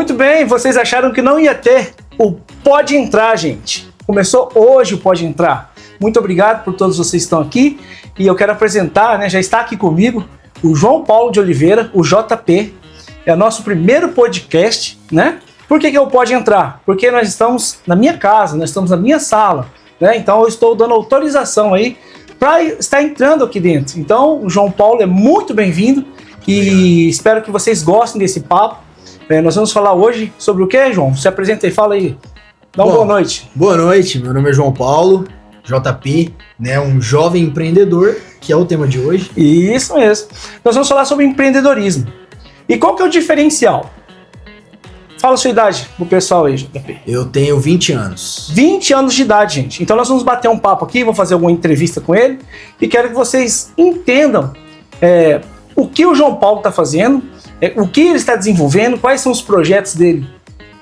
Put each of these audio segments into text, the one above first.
Muito bem, vocês acharam que não ia ter o Pode Entrar, gente. Começou hoje o Pode Entrar. Muito obrigado por todos vocês que estão aqui. E eu quero apresentar, né, já está aqui comigo, o João Paulo de Oliveira, o JP. É o nosso primeiro podcast, né? Por que eu Pode Entrar? Porque nós estamos na minha casa, nós estamos na minha sala, né? Então eu estou dando autorização aí para estar entrando aqui dentro. Então o João Paulo é muito bem-vindo e espero que vocês gostem desse papo. Nós vamos falar hoje sobre o que, João? Se apresenta aí, fala aí. Dá uma boa noite. Boa noite, meu nome é João Paulo, JP, né, um jovem empreendedor, que é o tema de hoje. Isso mesmo. Nós vamos falar sobre empreendedorismo. E qual que é o diferencial? Fala a sua idade pro pessoal aí, JP. Eu tenho 20 anos. 20 anos de idade, gente. Então nós vamos bater um papo aqui, vou fazer alguma entrevista com ele e quero que vocês entendam o que o João Paulo está fazendo, o que ele está desenvolvendo, quais são os projetos dele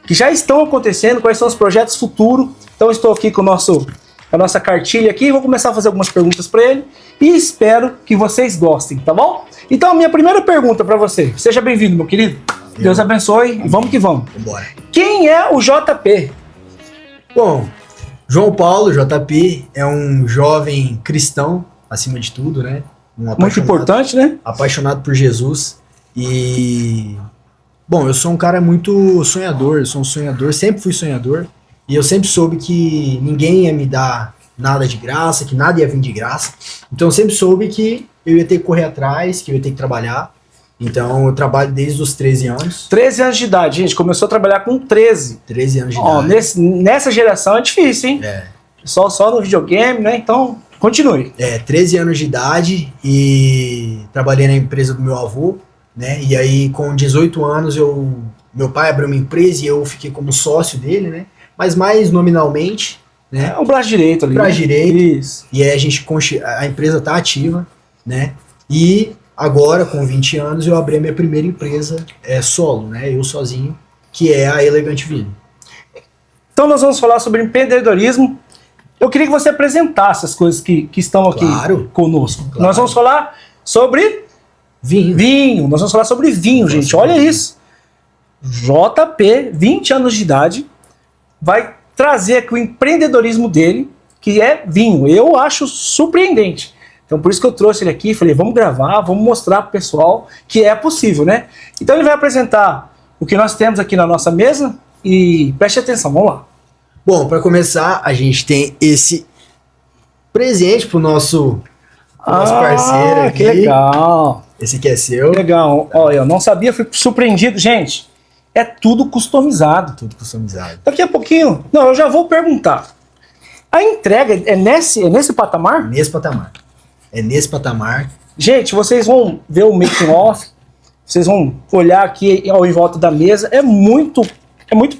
que já estão acontecendo, quais são os projetos futuros. Então estou aqui com a nossa cartilha aqui, vou começar a fazer algumas perguntas para ele e espero que vocês gostem, tá bom? Então a minha primeira pergunta para você, seja bem-vindo, meu querido. Deus abençoe e vamos que vamos. Vambora. Quem é o JP? Bom, João Paulo, JP, é um jovem cristão, acima de tudo, né? Muito importante, né? Apaixonado por Jesus. E... Bom, eu sou um cara muito sonhador, eu sou um sonhador, sempre fui sonhador. E eu sempre soube que ninguém ia me dar nada de graça, que nada ia vir de graça. Então eu sempre soube que eu ia ter que correr atrás, que eu ia ter que trabalhar. Então eu trabalho desde os 13 anos. 13 anos de idade, gente. Começou a trabalhar com 13. 13 anos de idade. Nessa geração é difícil, hein? É. Só no videogame, né? Então, continue. 13 anos de idade e trabalhei na empresa do meu avô, né? E aí com 18 anos meu pai abriu uma empresa e eu fiquei como sócio dele, né? Mas mais nominalmente, né? É um braço direito ali. Braço direito. Isso. E aí a empresa tá ativa, né? E agora, com 20 anos, eu abri a minha primeira empresa solo, né? Eu sozinho, que é a Elegante Vinho. Então nós vamos falar sobre empreendedorismo. Eu queria que você apresentasse as coisas que estão aqui conosco. Claro. Nós vamos falar sobre vinho. Nós vamos falar sobre vinho, gente. Olha isso. JP, 20 anos de idade, vai trazer aqui o empreendedorismo dele, que é vinho. Eu acho surpreendente. Então por isso que eu trouxe ele aqui, falei, vamos gravar, vamos mostrar pro pessoal que é possível, né? Então ele vai apresentar o que nós temos aqui na nossa mesa e preste atenção, vamos lá. Bom, para começar, a gente tem esse presente pro nosso parceiro aqui. Que legal. Esse aqui é seu. Legal. Olha, eu não sabia, fui surpreendido. Gente, é tudo customizado. Tudo customizado. Daqui a pouquinho, eu já vou perguntar. A entrega é nesse patamar? Nesse patamar. É nesse patamar. Gente, vocês vão ver o making off, vocês vão olhar aqui em volta da mesa, é muito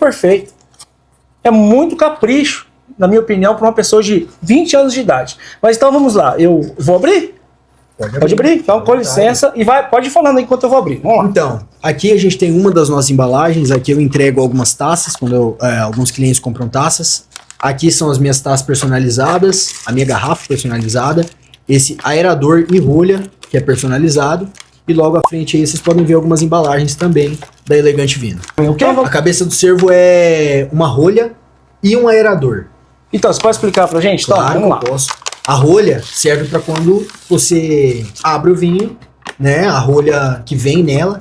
perfeito. É muito capricho, na minha opinião, para uma pessoa de 20 anos de idade. Mas então vamos lá, eu vou abrir? Pode abrir? Então, com licença, e pode ir falando enquanto eu vou abrir. Vamos lá. Então, aqui a gente tem uma das nossas embalagens, aqui eu entrego algumas taças, quando alguns clientes compram taças. Aqui são as minhas taças personalizadas, a minha garrafa personalizada, esse aerador e rolha, que é personalizado, e logo à frente aí vocês podem ver algumas embalagens também da Elegante Vinho. A cabeça do servo é uma rolha e um aerador. Então, você pode explicar pra gente? Claro, vamos lá. Posso. A rolha serve para quando você abre o vinho, né? A rolha que vem nela.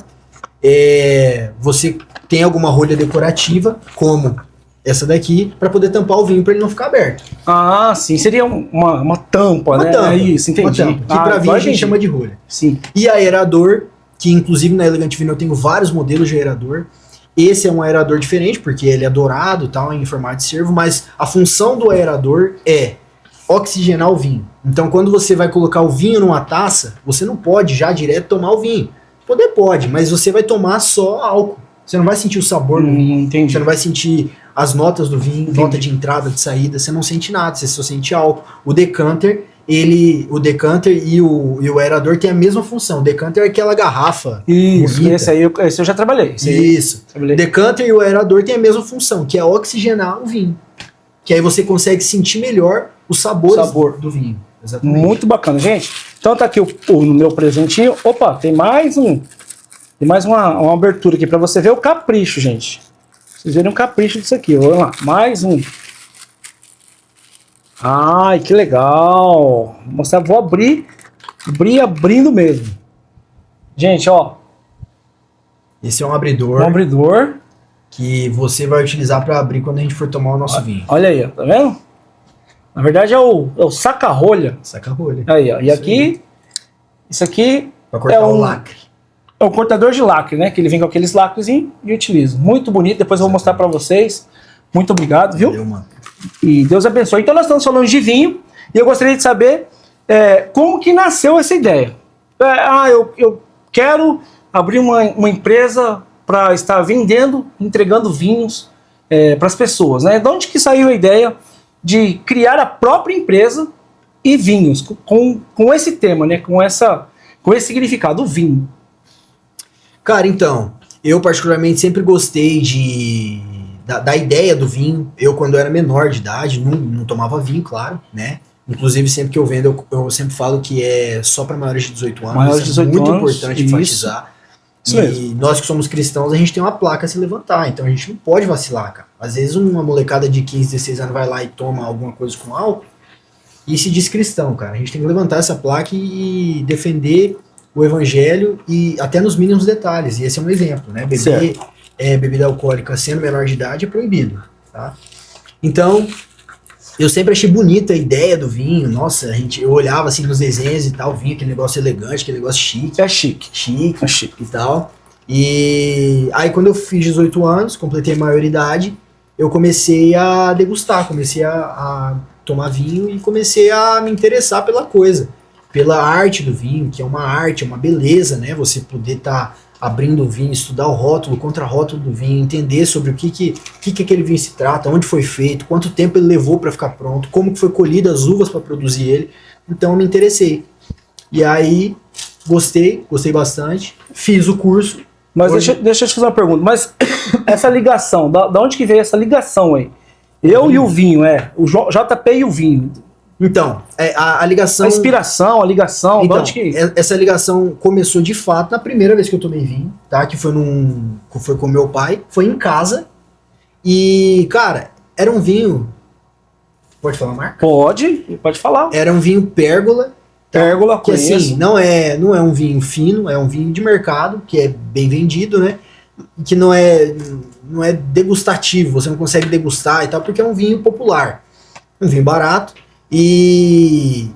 Você tem alguma rolha decorativa, como essa daqui, para poder tampar o vinho para ele não ficar aberto. Ah, sim. Seria uma tampa, né? Tampa, isso, entendi. Uma tampa, que para vinho a gente chama de rolha. Sim. E aerador, que inclusive na Elegante Vinho eu tenho vários modelos de aerador. Esse é um aerador diferente, porque ele é dourado e tal, em formato de servo, mas a função do aerador é oxigenar o vinho. Então quando você vai colocar o vinho numa taça, você não pode já direto tomar o vinho. Pode, mas você vai tomar só álcool. Você não vai sentir o sabor do vinho. Entendi. Você não vai sentir as notas do vinho, nota de entrada, de saída, você não sente nada, você só sente álcool. O decanter e o aerador tem a mesma função. O decanter é aquela garrafa. Isso, bonita. Esse eu já trabalhei. Isso. O decanter e o aerador tem a mesma função, que é oxigenar o vinho. Que aí você consegue sentir melhor o sabor do vinho. Exatamente. Muito bacana, gente. Então tá aqui o meu presentinho. Opa, tem mais uma abertura aqui para você ver o capricho, gente. Vocês verem um capricho disso aqui. Vamos lá, mais um. Ai, que legal. Vou mostrar, vou abrir abrindo mesmo. Gente, ó. Esse é um abridor. Um abridor. Que você vai utilizar para abrir quando a gente for tomar o nosso vinho. Olha aí, ó, tá vendo? Na verdade é o saca-rolha. Saca-rolha. Aí, ó. E aqui, isso aqui para cortar o lacre. É o cortador de lacre, né? Que ele vem com aqueles lacrezinhos e utilizo. Muito bonito, depois eu vou mostrar para vocês. Muito obrigado, viu? Valeu, mano. E Deus abençoe. Então nós estamos falando de vinho e eu gostaria de saber como que nasceu essa ideia. Eu quero abrir uma empresa para estar vendendo, entregando vinhos para as pessoas, né? De onde que saiu a ideia de criar a própria empresa e vinhos, com esse tema, né? Com esse significado, o vinho. Cara, então, eu particularmente sempre gostei da ideia do vinho. Eu, quando eu era menor de idade, não tomava vinho, claro, né? Inclusive, sempre que eu vendo, eu sempre falo que é só para maiores de 18 anos. Maiores de 18 muito anos, importante enfatizar. E nós que somos cristãos, a gente tem uma placa a se levantar, então a gente não pode vacilar, cara. Às vezes uma molecada de 15, 16 anos vai lá e toma alguma coisa com álcool e se diz cristão, cara. A gente tem que levantar essa placa e defender o evangelho e até nos mínimos detalhes. E esse é um exemplo, né? Beber bebida alcoólica sendo menor de idade é proibido, tá? Então, eu sempre achei bonita a ideia do vinho. Nossa, eu olhava assim nos desenhos e tal, vinha aquele negócio elegante, aquele negócio chique. É chique. Chique e tal. E aí quando eu fiz 18 anos, completei a maioridade, eu comecei a degustar, comecei a tomar vinho e comecei a me interessar pela coisa. Pela arte do vinho, que é uma arte, é uma beleza, né? Você poder estar abrindo o vinho, estudar o rótulo, o contrarótulo do vinho, entender sobre o que aquele vinho se trata, onde foi feito, quanto tempo ele levou para ficar pronto, como que foi colhida as uvas para produzir ele. Então eu me interessei. E aí gostei bastante, fiz o curso. Mas deixa eu te fazer uma pergunta. Mas essa ligação, da onde que veio essa ligação aí? Eu e o vinho, o JP e o vinho. Então, a ligação... A inspiração, a ligação, então, de onde que... Essa ligação começou de fato na primeira vez que eu tomei vinho, tá? Que foi com meu pai, foi em casa. E, cara, era um vinho... Pode falar a marca? Pode falar. Era um vinho Pérgola. Pérgola, que conheço. assim, não é um vinho fino, é um vinho de mercado, que é bem vendido, né? Que não é degustativo, você não consegue degustar e tal, porque é um vinho popular. Um vinho barato. E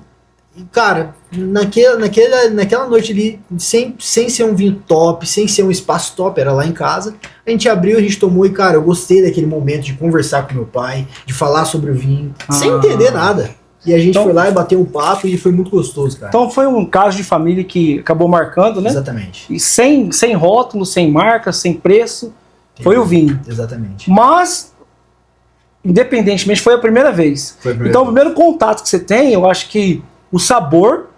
cara, naquela noite ali, sem ser um vinho top, sem ser um espaço top, era lá em casa, a gente abriu, a gente tomou e, cara, eu gostei daquele momento de conversar com meu pai, de falar sobre o vinho, sem entender nada. E a gente foi lá e bateu um papo e foi muito gostoso, cara. Então foi um caso de família que acabou marcando, né? Exatamente. E sem rótulo, sem marca, sem preço, foi o vinho. Exatamente. Mas, independentemente, foi a primeira vez. Então o primeiro contato que você tem, eu acho que o sabor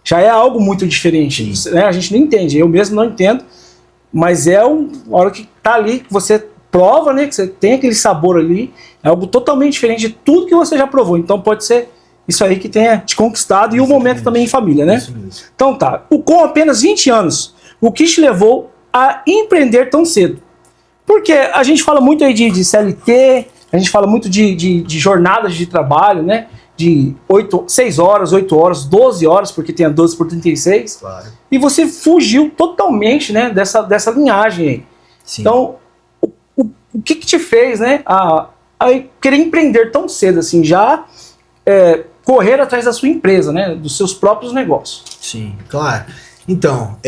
já é algo muito diferente. Né? A gente não entende, eu mesmo não entendo, mas a hora que tá ali, que você prova, né? Que você tem aquele sabor ali, é algo totalmente diferente de tudo que você já provou. Então pode ser isso aí que tenha te conquistado. Exatamente. E o momento também em família, né? Isso. Então tá, com apenas 20 anos, o que te levou a empreender tão cedo? Porque a gente fala muito aí de CLT, a gente fala muito de jornadas de trabalho, né? De 6 horas, 8 horas, 12 horas, porque tem a 12 por 36. Claro. E você fugiu totalmente, né, dessa linhagem aí. Sim. Então, o que te fez, né, a querer empreender tão cedo, assim, já correr atrás da sua empresa, né, dos seus próprios negócios? Sim, claro. Então,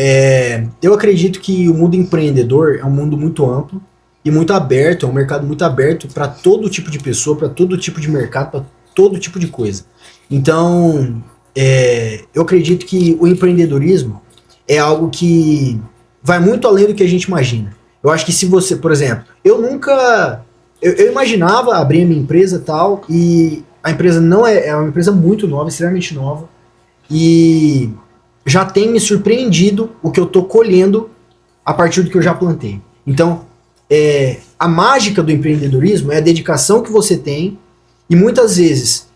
eu acredito que o mundo empreendedor é um mundo muito amplo e muito aberto, é um mercado muito aberto para todo tipo de pessoa, para todo tipo de mercado, para todo tipo de coisa. Então, eu acredito que o empreendedorismo é algo que vai muito além do que a gente imagina. Eu acho que se você, por exemplo, eu imaginava abrir a minha empresa e tal, e a empresa não é uma empresa muito nova, extremamente nova, e já tem me surpreendido o que eu tô colhendo a partir do que eu já plantei. Então, a mágica do empreendedorismo é a dedicação que você tem e muitas vezes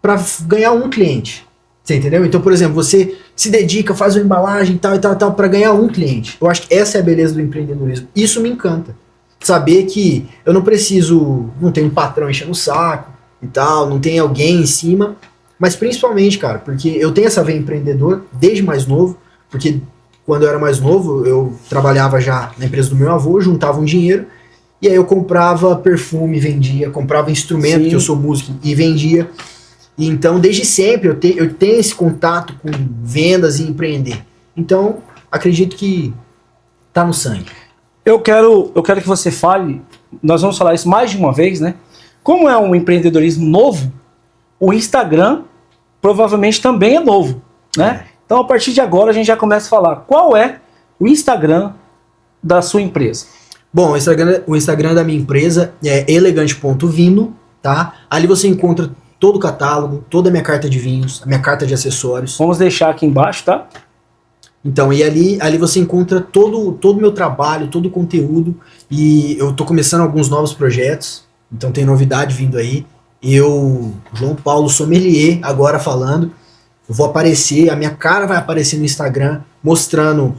para ganhar um cliente. Você entendeu? Então, por exemplo, você se dedica, faz uma embalagem tal para ganhar um cliente. Eu acho que essa é a beleza do empreendedorismo. Isso me encanta. saber que eu não preciso, não tem um patrão enchendo o saco e tal, não tem alguém em cima, mas principalmente, cara, porque eu tenho essa veia empreendedor desde mais novo, porque quando eu era mais novo, eu trabalhava já na empresa do meu avô, juntava um dinheiro, e aí eu comprava perfume, vendia, comprava instrumento, Sim. que eu sou músico, e vendia. E então, desde sempre, eu tenho esse contato com vendas e empreender. Então, acredito que tá no sangue. Eu quero que você fale, nós vamos falar isso mais de uma vez, né? Como é um empreendedorismo novo, o Instagram provavelmente também é novo, né? Então, a partir de agora, a gente já começa a falar qual é o Instagram da sua empresa. Bom, o Instagram da minha empresa é elegante.vino, tá? Ali você encontra todo o catálogo, toda a minha carta de vinhos, a minha carta de acessórios. Vamos deixar aqui embaixo, tá? Então, e ali você encontra todo o meu trabalho, todo o conteúdo, e eu tô começando alguns novos projetos, então tem novidade vindo aí. Eu, João Paulo Sommelier, agora falando, eu vou aparecer, a minha cara vai aparecer no Instagram, mostrando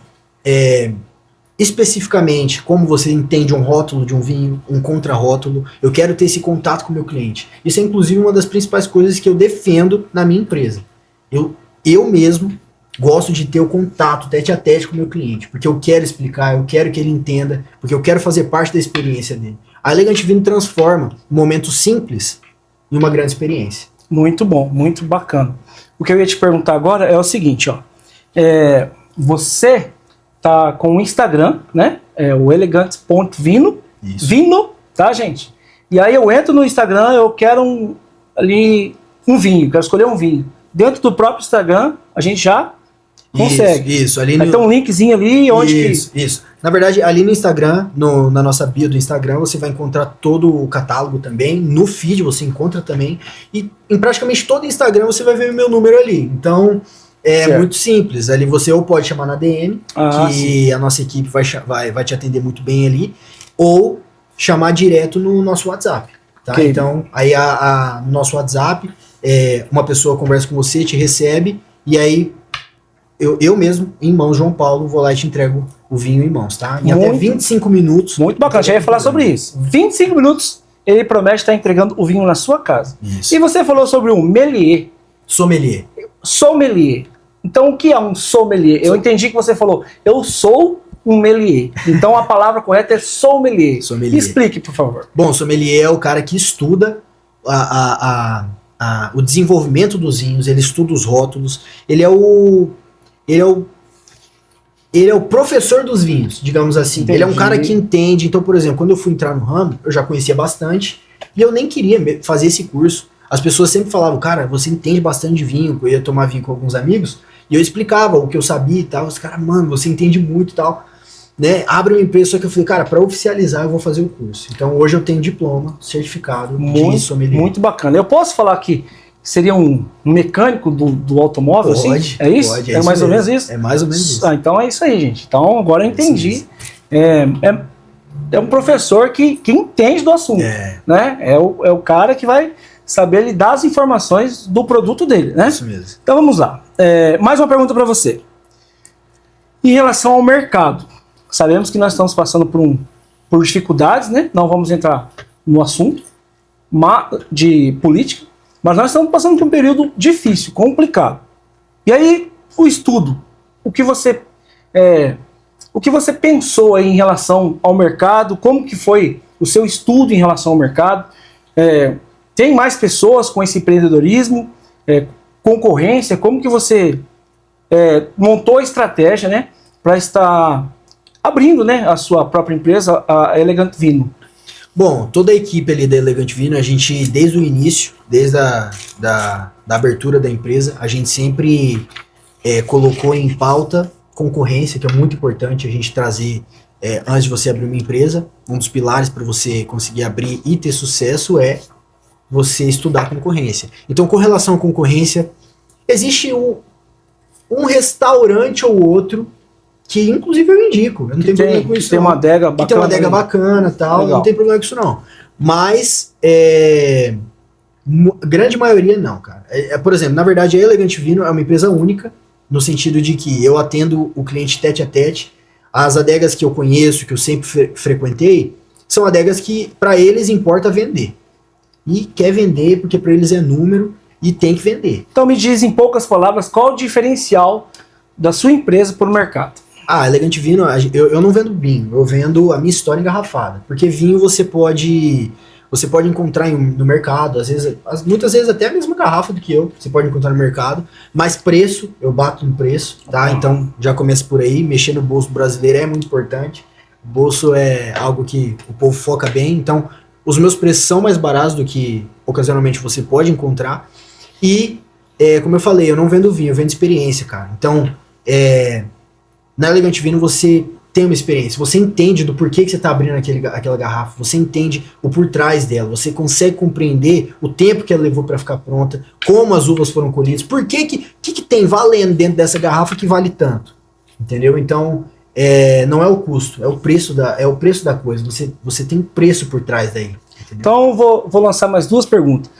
especificamente como você entende um rótulo de um vinho, um contrarótulo. Eu quero ter esse contato com o meu cliente. Isso é inclusive uma das principais coisas que eu defendo na minha empresa. Eu mesmo gosto de ter o contato tete a tete com o meu cliente, porque eu quero explicar, eu quero que ele entenda, porque eu quero fazer parte da experiência dele. A Elegante Vino transforma um momento simples em uma grande experiência. Muito bom, muito bacana. O que eu ia te perguntar agora é o seguinte, ó. Você tá com o Instagram, né? É o elegante.vino. Isso. Vino, tá, gente? E aí eu entro no Instagram, eu quero um vinho, quero escolher um vinho. Dentro do próprio Instagram, a gente já consegue. Isso. Ali Vai ter um linkzinho ali onde Isso. Na verdade, ali no Instagram, na nossa bio do Instagram, você vai encontrar todo o catálogo também. No feed você encontra também. E em praticamente todo o Instagram você vai ver o meu número ali. Então, certo. Muito simples. Ali você ou pode chamar na DM, que sim. a nossa equipe vai te atender muito bem ali, ou chamar direto no nosso WhatsApp. Tá? Okay. Então, aí no nosso WhatsApp, uma pessoa conversa com você, te recebe, e aí eu mesmo, em mãos, João Paulo, vou lá e te entrego o vinho em mãos, tá? Em até 25 minutos. Muito bacana, já ia falar sobre isso. 25 minutos, ele promete estar entregando o vinho na sua casa. Isso. E você falou sobre um melier. Sommelier. Sommelier. Então, o que é um sommelier? Eu entendi que você falou, eu sou um melier. Então, a palavra correta é sommelier. Sommelier. Explique, por favor. Bom, sommelier é o cara que estuda o desenvolvimento dos vinhos, ele estuda os rótulos, ele é o professor dos vinhos, digamos assim. Entendi. Ele é um cara que entende. Então, por exemplo, quando eu fui entrar no ramo, eu já conhecia bastante e eu nem queria fazer esse curso. As pessoas sempre falavam, cara, você entende bastante de vinho. Eu ia tomar vinho com alguns amigos e eu explicava o que eu sabia e tal. Os caras, mano, você entende muito e tal. Né? Abre uma empresa, só que eu falei, cara, para oficializar eu vou fazer o curso. Então hoje eu tenho diploma, certificado de sommelier. Muito bacana. Eu posso falar que seria um mecânico do automóvel, Pode, assim? É isso? Pode, é mais ou menos isso? É mais ou menos isso. Então é isso aí, gente. Então agora eu entendi. É um professor que entende do assunto. Né? É o cara que vai saber lhe dar as informações do produto dele, né? Isso mesmo. Então vamos lá. Mais uma pergunta para você. Em relação ao mercado, sabemos que nós estamos passando por dificuldades, né? Não vamos entrar no assunto de política, mas nós estamos passando por um período difícil, complicado. E aí, o estudo, o que você pensou aí em relação ao mercado, como que foi o seu estudo em relação ao mercado? Tem mais pessoas com esse empreendedorismo, concorrência, como que você montou a estratégia, né, para estar abrindo, né, a sua própria empresa, a Elegante Vino? Bom, toda a equipe ali da Elegante Vino, a gente, desde o início, desde da abertura da empresa, a gente sempre colocou em pauta concorrência, que é muito importante a gente trazer antes de você abrir uma empresa. Um dos pilares para você conseguir abrir e ter sucesso é você estudar concorrência. Então, com relação à concorrência, existe um restaurante ou outro que, inclusive, eu indico. Eu não tenho problema com isso. Tem uma adega bacana. Tem uma adega bacana e tal. Legal. Não tem problema com isso, não. Mas, grande maioria, não, cara. Por exemplo, na verdade, a Elegante Vino é uma empresa única, no sentido de que eu atendo o cliente tete a tete. As adegas que eu conheço, que eu sempre frequentei, são adegas que para eles importa vender. E quer vender porque para eles é número e tem que vender. Então me diz em poucas palavras qual o diferencial da sua empresa para o mercado. Elegante Vinho, eu não vendo vinho, eu vendo a minha história engarrafada. Porque vinho você pode encontrar no mercado, muitas vezes até a mesma garrafa do que você pode encontrar no mercado, mas preço, eu bato no preço, tá? Então já começa por aí, mexer no bolso brasileiro é muito importante. O bolso é algo que o povo foca bem, então os meus preços são mais baratos do que ocasionalmente você pode encontrar. E, como eu falei, eu não vendo vinho, eu vendo experiência, cara. Então, na Elegante Vinho você tem uma experiência, você entende do porquê que você está abrindo aquela garrafa, você entende o por trás dela, você consegue compreender o tempo que ela levou para ficar pronta, como as uvas foram colhidas, por que tem valendo dentro dessa garrafa que vale tanto, entendeu? Então, não é o custo, é o preço da coisa, você tem preço por trás daí. Entendeu? Então, vou lançar mais duas perguntas.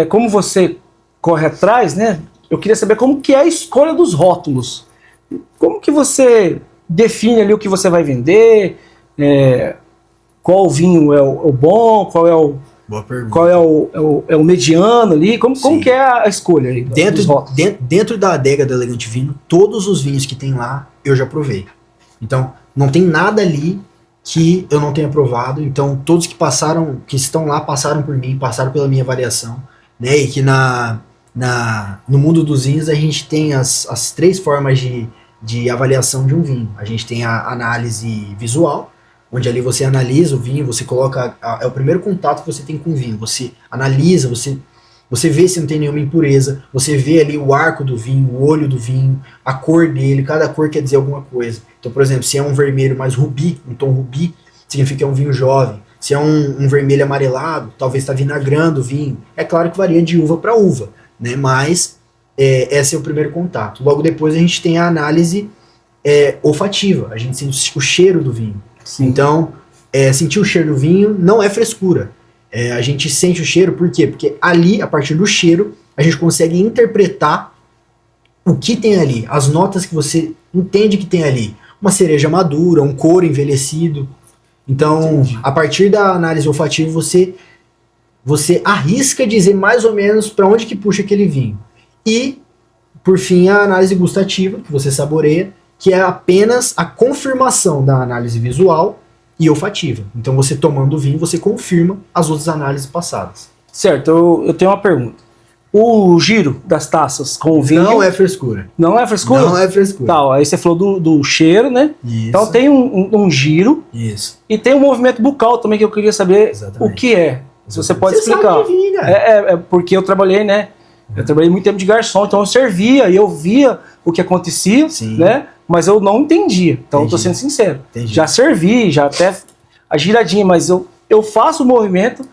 Como você corre atrás, né? Eu queria saber como que é a escolha dos rótulos. Como que você define ali o que você vai vender? Qual vinho é o bom? Qual é o Boa pergunta. Qual é o mediano ali? Como que é a escolha aí dos rótulos? Dentro da adega da Elegante Vinho, todos os vinhos que tem lá, eu já provei. Então, não tem nada ali que eu não tenha provado. Então, todos que estão lá, passaram por mim, passaram pela minha avaliação, né? E que no mundo dos vinhos, a gente tem as três formas de avaliação de um vinho. A gente tem a análise visual, onde ali você analisa o vinho, você coloca... É o primeiro contato que você tem com o vinho. Você analisa, você vê se não tem nenhuma impureza, você vê ali o arco do vinho, o olho do vinho, a cor dele, cada cor quer dizer alguma coisa. Então, por exemplo, se é um vermelho mais rubi, um tom rubi, significa que é um vinho jovem. Se é um vermelho amarelado, talvez está vinagrando o vinho. É claro que varia de uva para uva, né? Mas esse é o primeiro contato. Logo depois a gente tem a análise olfativa, a gente sente o cheiro do vinho. Sim. Então, sentir o cheiro do vinho não é frescura. A gente sente o cheiro, por quê? Porque ali, a partir do cheiro, a gente consegue interpretar o que tem ali, as notas que você entende que tem ali. Uma cereja madura, um couro envelhecido. Então, entendi. A partir da análise olfativa, você arrisca dizer mais ou menos para onde que puxa aquele vinho. E, por fim, a análise gustativa, que você saboreia, que é apenas a confirmação da análise visual e olfativa. Então, você tomando o vinho, você confirma as outras análises passadas. Certo, eu tenho uma pergunta. O giro das taças com o vinho... Não é frescura. Não é frescura? Não é frescura. Tá, aí você falou do cheiro, né? Isso. Então tem um giro. Isso. E tem um movimento bucal também que eu queria saber. Exatamente. O que é. Se você pode explicar. Sabe de vinho, cara. É porque eu trabalhei, né? Eu trabalhei muito tempo de garçom, então eu servia e eu via o que acontecia, sim, né? Mas eu não entendia. Então eu tô sendo sincero. Entendi. Já servi, já até a giradinha, mas eu faço o movimento.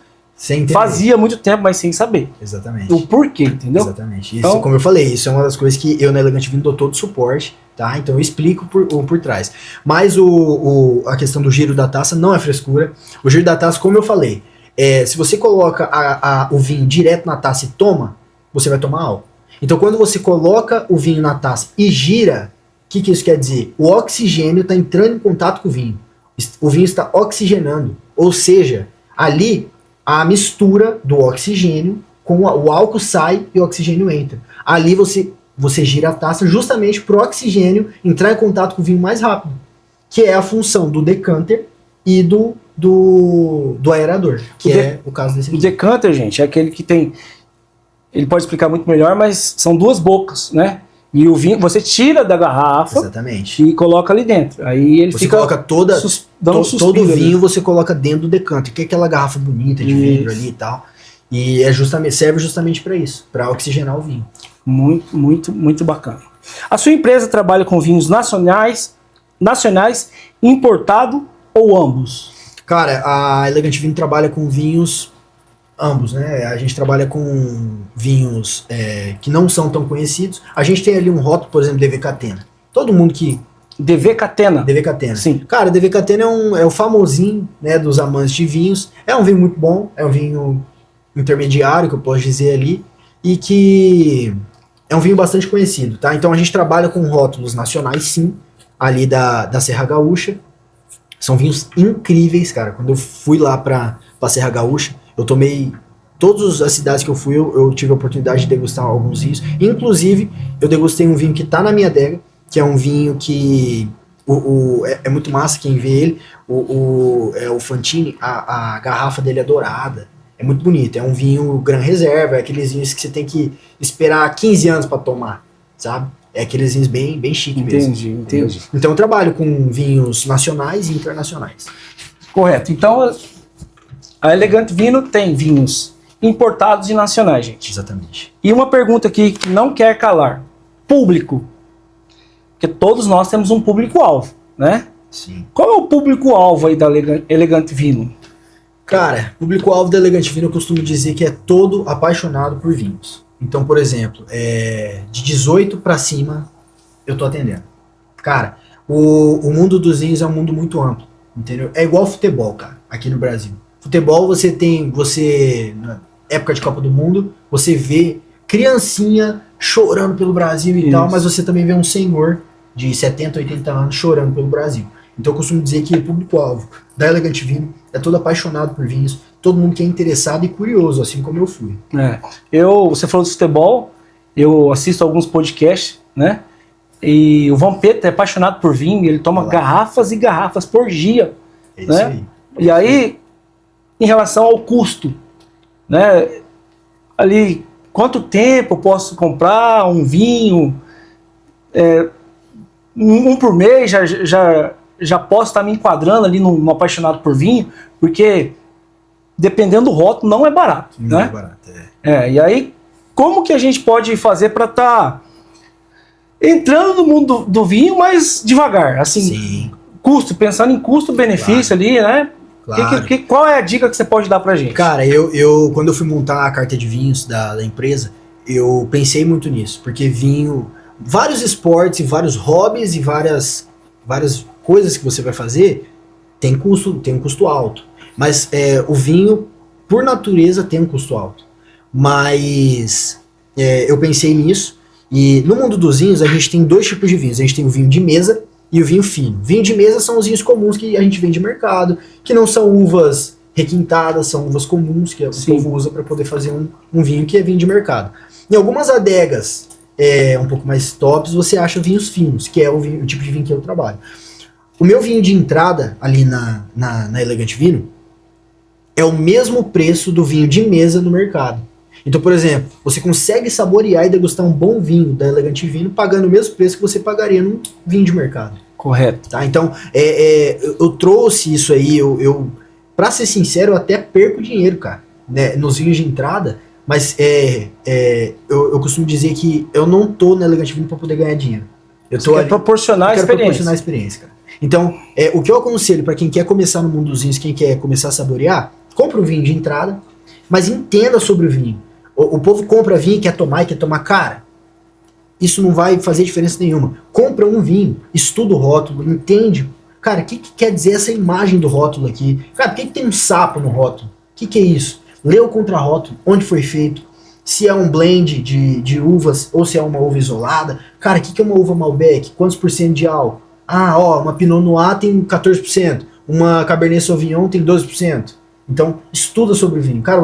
Fazia muito tempo, mas sem saber. Exatamente. O porquê, entendeu? Exatamente. Isso, então, como eu falei, isso é uma das coisas que eu na Elegante Vinho dou todo suporte, tá? Então eu explico por trás. Mas a questão do giro da taça não é frescura. O giro da taça, como eu falei, se você coloca o vinho direto na taça e toma, você vai tomar álcool. Então quando você coloca o vinho na taça e gira, o que isso quer dizer? O oxigênio está entrando em contato com o vinho. O vinho está oxigenando. Ou seja, ali... a mistura do oxigênio com o álcool sai e o oxigênio entra. Ali você gira a taça justamente para o oxigênio entrar em contato com o vinho mais rápido, que é a função do decanter e do aerador, que é o caso desse aqui. O decanter, gente, é aquele que tem... Ele pode explicar muito melhor, mas são duas bocas, né? E o vinho, você tira da garrafa. Exatamente. E coloca ali dentro. Aí ele você fica... coloca todo o vinho, ali. Você coloca dentro do decanter, que é aquela garrafa bonita de vidro ali e tal. E serve justamente para isso, para oxigenar o vinho. Muito, muito, muito bacana. A sua empresa trabalha com vinhos nacionais, importado ou ambos? Cara, a Elegante Vinho trabalha com vinhos... ambos, né? A gente trabalha com vinhos que não são tão conhecidos. A gente tem ali um rótulo, por exemplo, DV Catena. Todo mundo que... DV Catena? DV Catena. Sim. Cara, DV Catena é o famosinho, né, dos amantes de vinhos. É um vinho muito bom, é um vinho intermediário, que eu posso dizer ali, e que é um vinho bastante conhecido, tá? Então a gente trabalha com rótulos nacionais, sim, ali da Serra Gaúcha. São vinhos incríveis, cara. Quando eu fui lá pra Serra Gaúcha, eu tomei... Todas as cidades que eu fui, eu tive a oportunidade de degustar alguns vinhos. Inclusive, eu degustei um vinho que tá na minha adega, que é um vinho que... é muito massa quem vê ele. É o Fantini, a garrafa dele é dourada. É muito bonito. É um vinho Gran Reserva. É aqueles vinhos que você tem que esperar 15 anos pra tomar, sabe? É aqueles vinhos bem chique mesmo. Entendi. Então eu trabalho com vinhos nacionais e internacionais. Correto. Então, a Elegante Vino tem vinhos importados e nacionais, gente. Exatamente. E uma pergunta aqui que não quer calar. Público. Porque todos nós temos um público-alvo, né? Sim. Qual é o público-alvo aí da Elegante Vino? Cara, o público-alvo da Elegante Vino eu costumo dizer que é todo apaixonado por vinhos. Então, por exemplo, de 18 pra cima eu tô atendendo. Cara, o mundo dos vinhos é um mundo muito amplo, entendeu? É igual futebol, cara, aqui no Brasil. Futebol na época de Copa do Mundo, você vê criancinha chorando pelo Brasil e tal, mas você também vê um senhor de 70, 80 anos chorando pelo Brasil. Então eu costumo dizer que o público-alvo da Elegante Vino é todo apaixonado por vinhos, todo mundo que é interessado e curioso, assim como eu fui. Você falou de futebol, eu assisto alguns podcasts, né? E o Vampeta é apaixonado por vinho, ele toma garrafas e garrafas por dia. É isso né? aí. E aí, em relação ao custo, né? Ali, quanto tempo eu posso comprar um vinho? Um por mês já posso estar me enquadrando ali num apaixonado por vinho, porque dependendo do rótulo não é barato, não né? É barato, e aí, como que a gente pode fazer para estar entrando no mundo do vinho, mas devagar, assim, Sim. pensando em custo-benefício ali, né? Claro. Qual é a dica que você pode dar pra gente? Cara, quando eu fui montar a carta de vinhos da empresa, eu pensei muito nisso, porque vinho, vários esportes e vários hobbies e várias coisas que você vai fazer tem um custo alto. Mas o vinho, por natureza, tem um custo alto. Mas eu pensei nisso, e no mundo dos vinhos a gente tem dois tipos de vinhos. A gente tem o vinho de mesa e o vinho fino. Vinho de mesa são os vinhos comuns que a gente vende no mercado, que não são uvas requintadas, são uvas comuns que o povo usa para poder fazer um vinho que é vinho de mercado. Em algumas adegas um pouco mais tops, você acha vinhos finos, que é o tipo de vinho que eu trabalho. O meu vinho de entrada ali na Elegante Vino é o mesmo preço do vinho de mesa no mercado. Então, por exemplo, você consegue saborear e degustar um bom vinho da Elegante Vino pagando o mesmo preço que você pagaria num vinho de mercado. Correto. Tá? Então, eu trouxe isso aí, pra ser sincero, eu até perco dinheiro, cara, né, nos vinhos de entrada, mas eu costumo dizer que eu não tô na Elegante Vino pra poder ganhar dinheiro. Eu quero proporcionar a experiência, cara. Então, o que eu aconselho pra quem quer começar no mundo dos vinhos, quem quer começar a saborear, compra um vinho de entrada, mas entenda sobre o vinho. O povo compra vinho e quer tomar, cara, isso não vai fazer diferença nenhuma. Compra um vinho, estuda o rótulo, entende, cara, o que quer dizer essa imagem do rótulo aqui? Cara, por que tem um sapo no rótulo? O que é isso? Lê o contrarótulo, onde foi feito, se é um blend de uvas ou se é uma uva isolada. Cara, o que é uma uva Malbec? Quantos por cento de álcool? Uma Pinot Noir tem 14%, uma Cabernet Sauvignon tem 12%. Então, estuda sobre o vinho. Cara,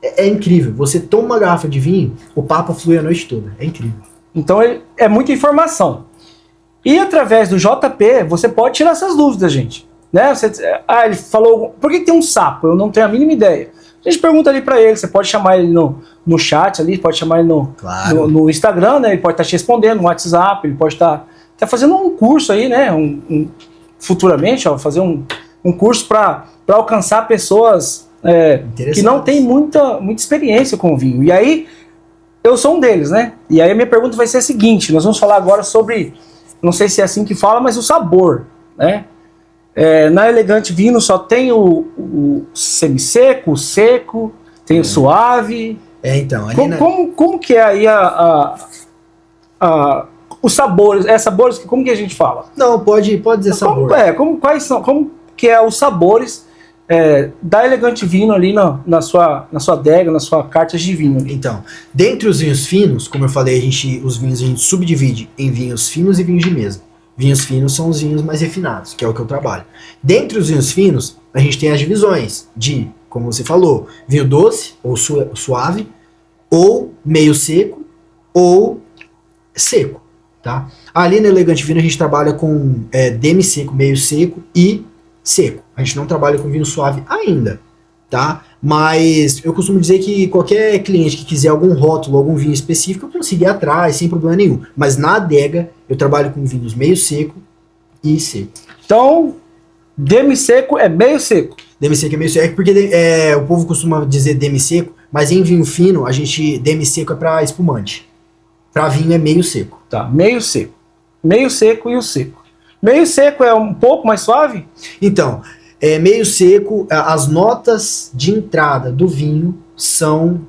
é incrível. Você toma uma garrafa de vinho, o papo flui a noite toda. É incrível. Então, é muita informação. E através do JP, você pode tirar essas dúvidas, gente. Né? Ele falou, por que tem um sapo? Eu não tenho a mínima ideia. A gente pergunta ali pra ele, você pode chamar ele no chat ali, pode chamar ele no Instagram, né? Ele pode estar te respondendo no WhatsApp, ele pode estar fazendo um curso aí, né? Futuramente, fazer um curso para alcançar pessoas que não têm muita experiência com o vinho. E aí, eu sou um deles, né? E aí a minha pergunta vai ser a seguinte, nós vamos falar agora sobre, não sei se é assim que fala, mas o sabor, né? Na Elegante Vino só tem o semi-seco, o seco, tem o suave. Então, ali como que é aí os sabores? Sabores, como que a gente fala? Não, pode dizer sabor. Quais são? Como que é os sabores da Elegante Vino ali na sua adega, na sua carta de vinho? Então, dentre os vinhos finos, como eu falei, os vinhos a gente subdivide em vinhos finos e vinhos de mesa. Vinhos finos são os vinhos mais refinados, que é o que eu trabalho. Dentre os vinhos finos, a gente tem as divisões de, como você falou, vinho doce ou suave, ou meio seco, ou seco, tá? Ali na Elegante Vinho a gente trabalha com demi-seco, meio seco e seco. A gente não trabalha com vinho suave ainda, tá? Mas eu costumo dizer que qualquer cliente que quiser algum rótulo, algum vinho específico, eu consigo ir atrás, sem problema nenhum. Mas na adega, eu trabalho com vinhos meio seco e seco. Então, demi-seco é meio seco. Demi-seco é meio seco, porque o povo costuma dizer demi-seco, mas em vinho fino, demi-seco é para espumante. Para vinho é meio seco. Tá, meio seco. Meio seco e o seco. Meio seco é um pouco mais suave? Então, meio seco, as notas de entrada do vinho são...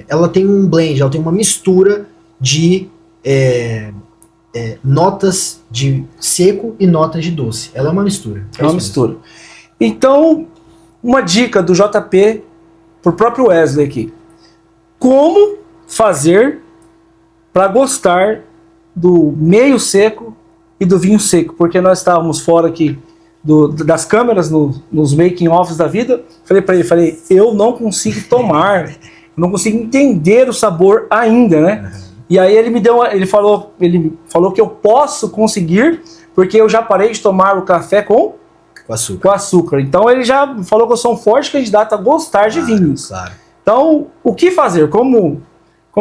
ela tem um blend, ela tem uma mistura de notas de seco e notas de doce. Ela é uma mistura. É uma mistura. Então, uma dica do JP pro próprio Wesley aqui. Como fazer para gostar do meio seco e do vinho seco? Porque nós estávamos fora aqui das câmeras nos making-offs da vida. Falei para ele, eu não consigo tomar, eu não consigo entender o sabor ainda, né? Uhum. E aí ele falou que eu posso conseguir, porque eu já parei de tomar o café com açúcar. Então ele já falou que eu sou um forte candidato a gostar de vinhos. Claro. Então, o que fazer? Como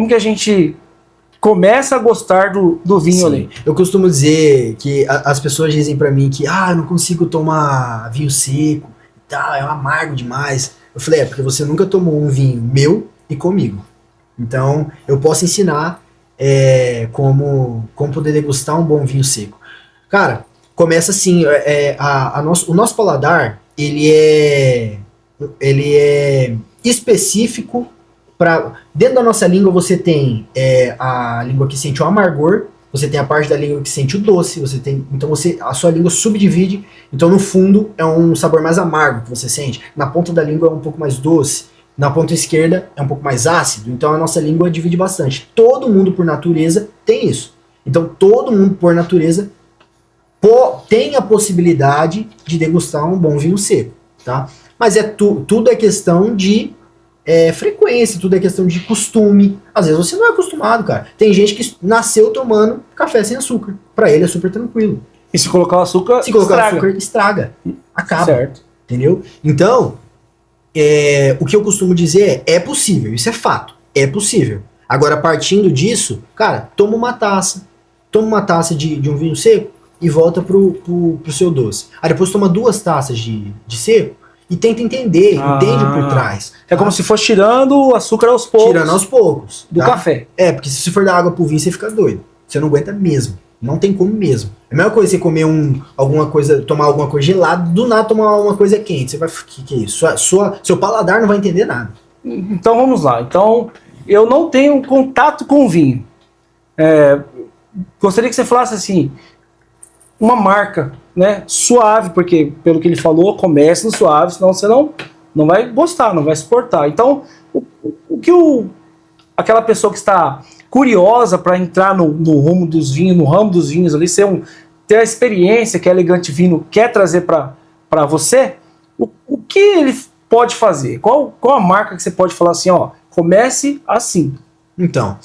que a gente começa a gostar do vinho ali? Eu costumo dizer que as pessoas dizem pra mim que eu não consigo tomar vinho seco, tá, é amargo demais. Eu falei, porque você nunca tomou um vinho meu e comigo. Então, eu posso ensinar como poder degustar um bom vinho seco. Cara, começa assim, o nosso paladar, ele é específico. Dentro da nossa língua você tem a língua que sente o amargor, você tem a parte da língua que sente o doce, então a sua língua subdivide, então no fundo é um sabor mais amargo que você sente, na ponta da língua é um pouco mais doce, na ponta esquerda é um pouco mais ácido, então a nossa língua divide bastante. Todo mundo por natureza tem isso, então todo mundo por natureza tem a possibilidade de degustar um bom vinho seco, tá? Mas tudo é questão de frequência, tudo é questão de costume. Às vezes você não é acostumado, cara. Tem gente que nasceu tomando café sem açúcar. Pra ele é super tranquilo. E se colocar o açúcar, estraga. Acaba. Certo. Entendeu? Então, o que eu costumo dizer é possível. Isso é fato. É possível. Agora, partindo disso, cara, toma uma taça de um vinho seco e volta pro seu doce. Aí depois toma 2 taças de seco e tenta entende por trás. É como se fosse tirando o açúcar aos poucos. Tirando aos poucos. Do café. Porque se você for dar água pro vinho, você fica doido. Você não aguenta mesmo. Não tem como mesmo. É a mesma coisa você comer tomar alguma coisa gelada, do nada tomar uma coisa quente. Você vai, que é isso? Seu paladar não vai entender nada. Então vamos lá. Então, eu não tenho contato com o vinho. Gostaria que você falasse assim, uma marca, né, suave, porque pelo que ele falou, comece no suave, senão você não vai gostar, não vai suportar. Então, o que aquela pessoa que está curiosa para entrar no ramo dos vinhos ali, ter a experiência que a Elegante Vinho quer trazer para você, o que ele pode fazer? Qual a marca que você pode falar assim, comece assim? Então,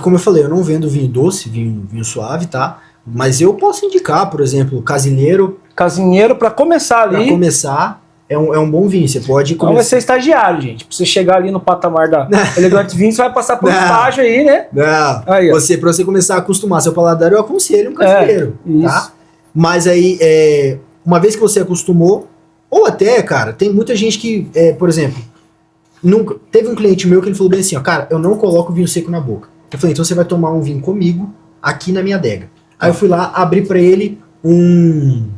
como eu falei, eu não vendo vinho doce, vinho suave, tá? Mas eu posso indicar, por exemplo, Casinheiro. Casinheiro, para começar ali. Para começar, é um bom vinho. Você pode começar. Não vai ser estagiário, gente. Pra você chegar ali no patamar da Elegante Vinho, você vai passar por estágio aí, né? Não. Aí, pra você começar a acostumar seu paladar, eu aconselho um Casinheiro, tá? Mas aí, uma vez que você acostumou, ou até, cara, tem muita gente que, por exemplo, teve um cliente meu que ele falou bem assim, cara, eu não coloco vinho seco na boca. Eu falei, então você vai tomar um vinho comigo aqui na minha adega. Aí eu fui lá, abri pra ele um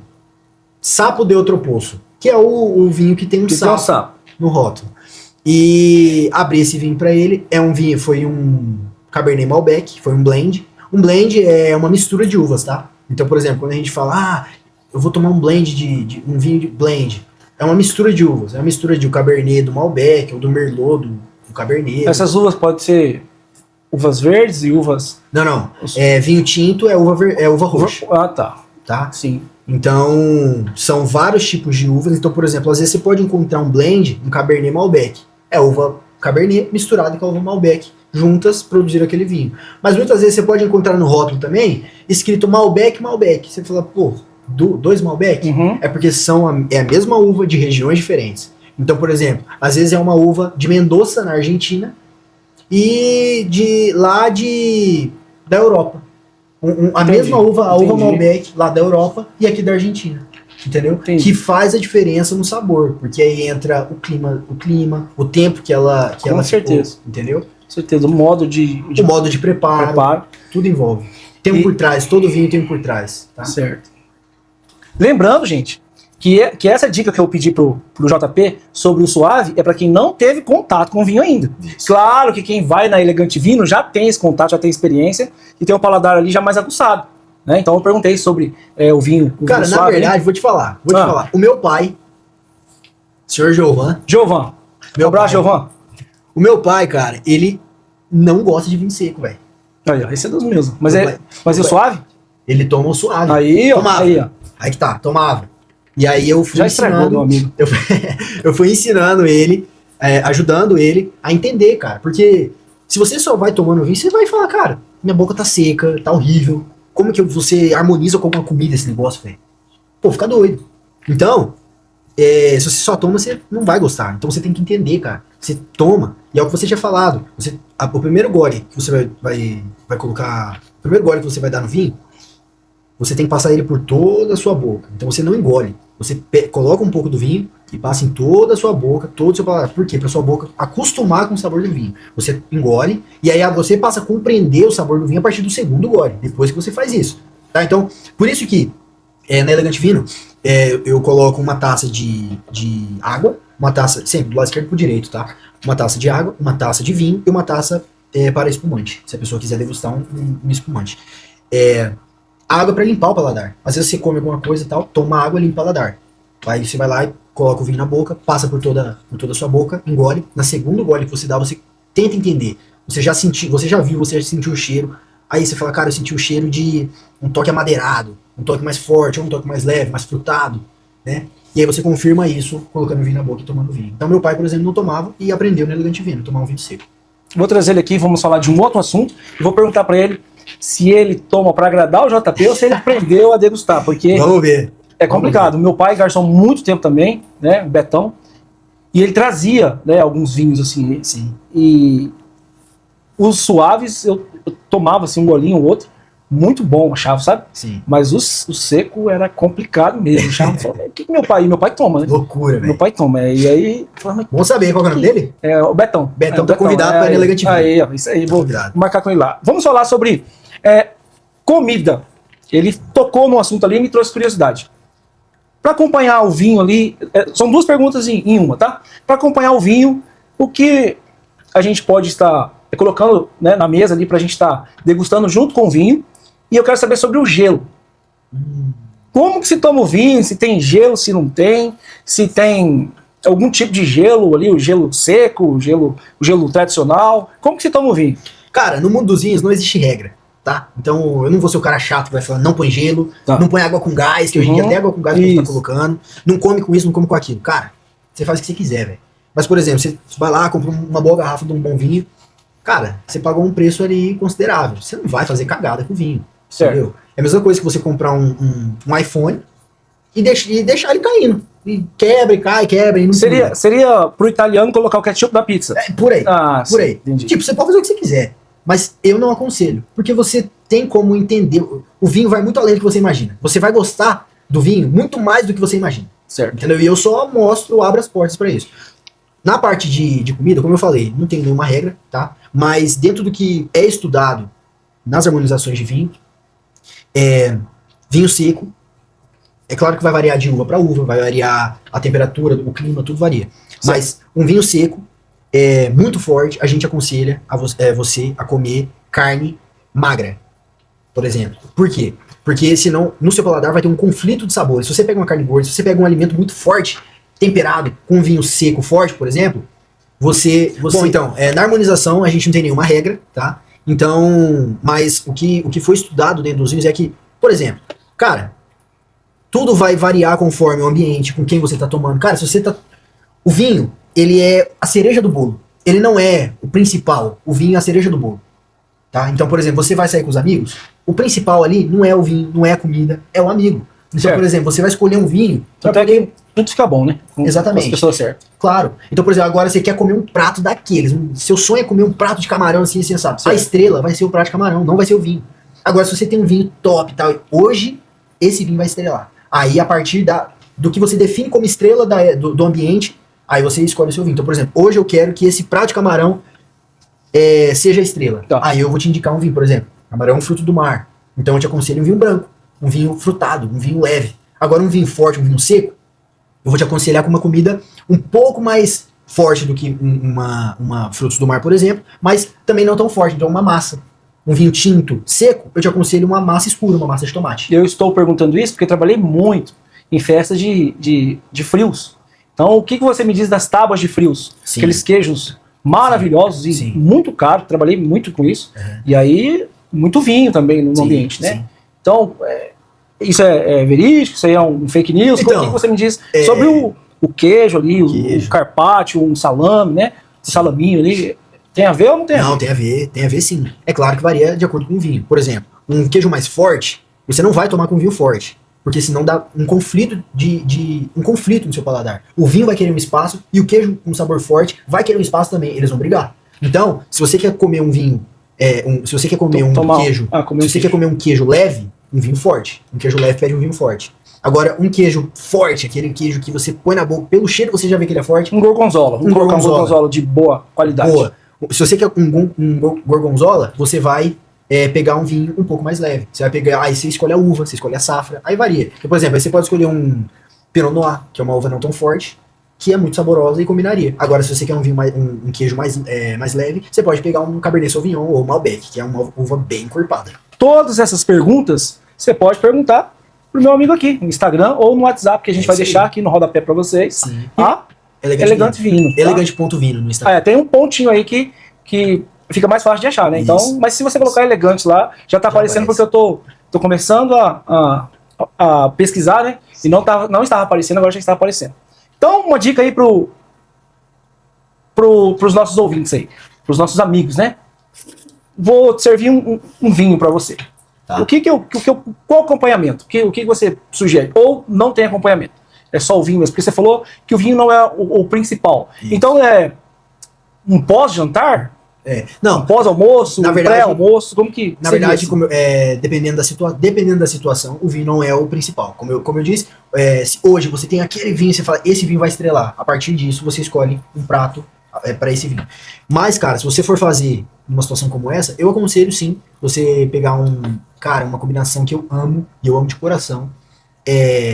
Sapo de Outro Poço, que é o vinho que tem um sapo no rótulo. E abri esse vinho pra ele, foi um Cabernet Malbec, foi um blend. Um blend é uma mistura de uvas, tá? Então, por exemplo, quando a gente fala, eu vou tomar um blend um vinho de blend, é uma mistura de uvas, é uma mistura de Cabernet do Malbec, ou do Merlot do Cabernet. Essas uvas podem ser uvas verdes e uvas... Não. Vinho tinto é uva roxa. Ah, tá. Tá? Sim. Então, são vários tipos de uvas. Então, por exemplo, às vezes você pode encontrar um blend, um Cabernet Malbec. É uva Cabernet misturada com a uva Malbec. Juntas produzir aquele vinho. Mas muitas vezes você pode encontrar no rótulo também, escrito Malbec. Você fala, pô, dois Malbec? Uhum. É porque é a mesma uva de regiões diferentes. Então, por exemplo, às vezes é uma uva de Mendoza, na Argentina, e da Europa. A mesma uva, a uva Malbec lá da Europa e aqui da Argentina. Entendeu? Entendi. Que faz a diferença no sabor, porque aí entra o clima, o tempo que ela Com certeza. ficou, entendeu? Com certeza. O modo de O modo de preparo, tudo envolve. Tem por trás, todo vinho tem por trás. Tá? Certo. Lembrando, gente, que essa dica que eu pedi pro JP sobre o suave é para quem não teve contato com o vinho ainda. Isso. Claro que quem vai na Elegante Vino já tem esse contato, já tem experiência e tem um paladar ali já mais aguçado. Né? Então eu perguntei sobre o vinho. Cara, vinho na suave, verdade, vou te falar. O meu pai, senhor Giovan. Meu abraço, Giovan. O meu pai, cara, ele não gosta de vinho seco, velho. Aí, ó, esse é dos meus. Mas Meu é, pai- mas é suave? Ele toma o suave. Aí, ó. Tomava. Aí, ó. Aí que tá, tomava. E aí eu fui Já estragou, meu amigo. Eu fui ensinando ele, ajudando ele a entender, cara. Porque se você só vai tomando vinho, você vai falar, cara, minha boca tá seca, tá horrível. Como que você harmoniza com alguma comida esse negócio, velho? Pô, fica doido. Então, se você só toma, você não vai gostar. Então você tem que entender, cara. Você toma, e é o que você tinha falado. O primeiro gole que você vai colocar, o primeiro gole que você vai dar no vinho, você tem que passar ele por toda a sua boca. Então você não engole. Você coloca um pouco do vinho e passa em toda a sua boca, todo o seu paladar. Por quê? Pra sua boca acostumar com o sabor do vinho. Você engole e aí você passa a compreender o sabor do vinho a partir do segundo gole, depois que você faz isso. Tá? Então, por isso que na Elegante Vino, eu coloco uma taça de água, uma taça, sempre do lado esquerdo pro direito, tá? Uma taça de água, uma taça de vinho e uma taça para espumante, se a pessoa quiser degustar um espumante. Água para limpar o paladar. Às vezes você come alguma coisa e tal, toma água e limpa o paladar. Aí você vai lá e coloca o vinho na boca, passa por toda a sua boca, engole. Na segundo gole que você dá, você tenta entender. Você já viu, você já sentiu o cheiro. Aí você fala, cara, eu senti o cheiro de um toque amadeirado, um toque mais forte, ou um toque mais leve, mais frutado, né? E aí você confirma isso colocando o vinho na boca e tomando vinho. Então meu pai, por exemplo, não tomava e aprendeu no Elegante Vino, tomar um vinho seco. Vou trazer ele aqui, vamos falar de um outro assunto. E vou perguntar para ele se ele toma para agradar o JP ou se ele aprendeu a degustar, porque Vamos ver. é complicado. Meu pai garçom muito tempo também, né, Betão, e ele trazia, né, alguns vinhos assim. Sim. E os suaves eu tomava assim um golinho ou outro, muito bom, achava, sabe? Sim. Mas o seco era complicado mesmo. Achava, o que meu pai toma, né? Loucura, velho. Meu pai toma. E aí, falava, Vamos saber qual é o nome dele? o Betão. Betão o tá convidado para Elegante Vino. Aí, ó, isso aí, vou Convidado. marcar com ele lá. Vamos falar sobre comida. Ele tocou no assunto ali e me trouxe curiosidade. Para acompanhar o vinho ali, são duas perguntas em uma, tá? Para acompanhar o vinho, o que a gente pode estar colocando, né, na mesa ali para a gente estar degustando junto com o vinho. E eu quero saber sobre o gelo. Como que se toma o vinho? Se tem gelo, se não tem? Se tem algum tipo de gelo ali, o gelo seco, o gelo tradicional? Como que se toma o vinho? Cara, no mundo dos vinhos não existe regra, tá? Então eu não vou ser o cara chato que vai falar não põe gelo, Tá. não põe água com gás, que hoje em dia até água com gás que você tá Isso. colocando, não come com isso, não come com aquilo. Cara, você faz o que você quiser, velho. Mas, por exemplo, você vai lá, compra uma boa garrafa de um bom vinho, cara, você pagou um preço ali considerável. Você não vai fazer cagada com o vinho. Certo. Entendeu? É a mesma coisa que você comprar um iPhone e deixar ele caindo. E quebra, e cai, quebra, e não Seria pro italiano colocar o ketchup na pizza. por aí. Ah, Por sim, aí. entendi. Tipo, você pode fazer o que você quiser, mas eu não aconselho, porque você tem como entender. O vinho vai muito além do que você imagina. Você vai gostar do vinho muito mais do que você imagina. Certo. Entendeu? E eu só abro as portas para isso. Na parte de comida, como eu falei, não tem nenhuma regra, tá? Mas dentro do que é estudado nas harmonizações de vinho, vinho seco, é claro que vai variar de uva para uva, vai variar a temperatura, o clima, tudo varia. Mas um vinho seco, muito forte, a gente aconselha você a comer carne magra, por exemplo. Por quê? Porque senão no seu paladar vai ter um conflito de sabores. Se você pega uma carne gorda, se você pega um alimento muito forte, temperado, com um vinho seco forte, por exemplo, Bom, então, na harmonização a gente não tem nenhuma regra, tá? Então, mas o que foi estudado dentro dos vinhos é que, por exemplo, cara, tudo vai variar conforme o ambiente, com quem você tá tomando. Cara, se você tá... O vinho, ele é a cereja do bolo. Ele não é o principal. O vinho é a cereja do bolo. Tá? Então, por exemplo, você vai sair com os amigos, o principal ali não é o vinho, não é a comida, é o amigo. Então, certo. por exemplo, você vai escolher um vinho pra Até poder... que tudo fica bom, né? Exatamente. Com as pessoas certas. Claro. Então, por exemplo, agora você quer comer um prato daqueles. Seu sonho é comer um prato de camarão assim, você sabe. Certo. A estrela vai ser o prato de camarão, não vai ser o vinho. Agora, se você tem um vinho top e tal, hoje, esse vinho vai estrelar. Aí, a partir do que você define como estrela do ambiente, aí você escolhe o seu vinho. Então, por exemplo, hoje eu quero que esse prato de camarão seja a estrela. Tá. Aí eu vou te indicar um vinho, por exemplo. Camarão é um fruto do mar. Então eu te aconselho um vinho branco, um vinho frutado, um vinho leve. Agora um vinho forte, um vinho seco, eu vou te aconselhar com uma comida um pouco mais forte do que uma frutos do mar, por exemplo, mas também não tão forte, então uma massa. Um vinho tinto, seco, eu te aconselho uma massa escura, uma massa de tomate. Eu estou perguntando isso porque eu trabalhei muito em festas de frios. Então, o que você me diz das tábuas de frios? Sim. Aqueles queijos maravilhosos e Sim. muito caros, trabalhei muito com isso. Uhum. E aí, muito vinho também no Sim, ambiente, né? sim. Então, isso é verídico? Isso aí é um fake news? Então, O que você me diz sobre o queijo ali, queijo. o carpaccio, um salame, né? O salaminho ali. Tem a ver ou não tem a ver? Não, tem a ver sim. É claro que varia de acordo com o vinho. Por exemplo, um queijo mais forte, você não vai tomar com vinho forte. Porque senão dá um conflito um conflito no seu paladar. O vinho vai querer um espaço e o queijo com sabor forte vai querer um espaço também. Eles vão brigar. Então, se você quer comer um vinho, se você quer comer quer comer um queijo leve, um vinho forte. Um queijo leve pede um vinho forte. Agora, um queijo forte, aquele queijo que você põe na boca, pelo cheiro você já vê que ele é forte. Um gorgonzola. Vamos colocar um gorgonzola de boa qualidade. Boa. Se você quer um gorgonzola, você vai pegar um vinho um pouco mais leve. Você vai pegar, aí você escolhe a uva, você escolhe a safra, aí varia. Então, por exemplo, aí você pode escolher um Pinot Noir, que é uma uva não tão forte, que é muito saborosa e combinaria. Agora, se você quer um vinho um queijo mais leve, você pode pegar um Cabernet Sauvignon ou Malbec, que é uma uva bem encorpada. Todas essas perguntas você pode perguntar pro meu amigo aqui, no Instagram ou no WhatsApp, que a gente vai deixar aqui no rodapé para vocês. Sim. Elegante Vino. Tá? Elegante.vino no Instagram. Tem um pontinho aí que fica mais fácil de achar, né? Então, mas se você colocar elegante lá, já tá aparecendo, porque eu tô começando a pesquisar, né? E não estava aparecendo, agora já está aparecendo. Então, uma dica aí pros nossos ouvintes aí, pros nossos amigos, né? Vou servir um vinho para você. Tá. Qual acompanhamento? O que você sugere? Ou não tem acompanhamento? É só o vinho mesmo? Porque você falou que o vinho não é o principal. Isso. Então, um pós-jantar? Não, um pós-almoço, um pré-almoço? Como que na verdade, dependendo da situação, o vinho não é o principal. Como eu disse, se hoje você tem aquele vinho, você fala, esse vinho vai estrelar. A partir disso, você escolhe um prato para esse vinho. Mas, cara, se você for fazer uma situação como essa, eu aconselho sim você pegar uma combinação que eu amo, e eu amo de coração,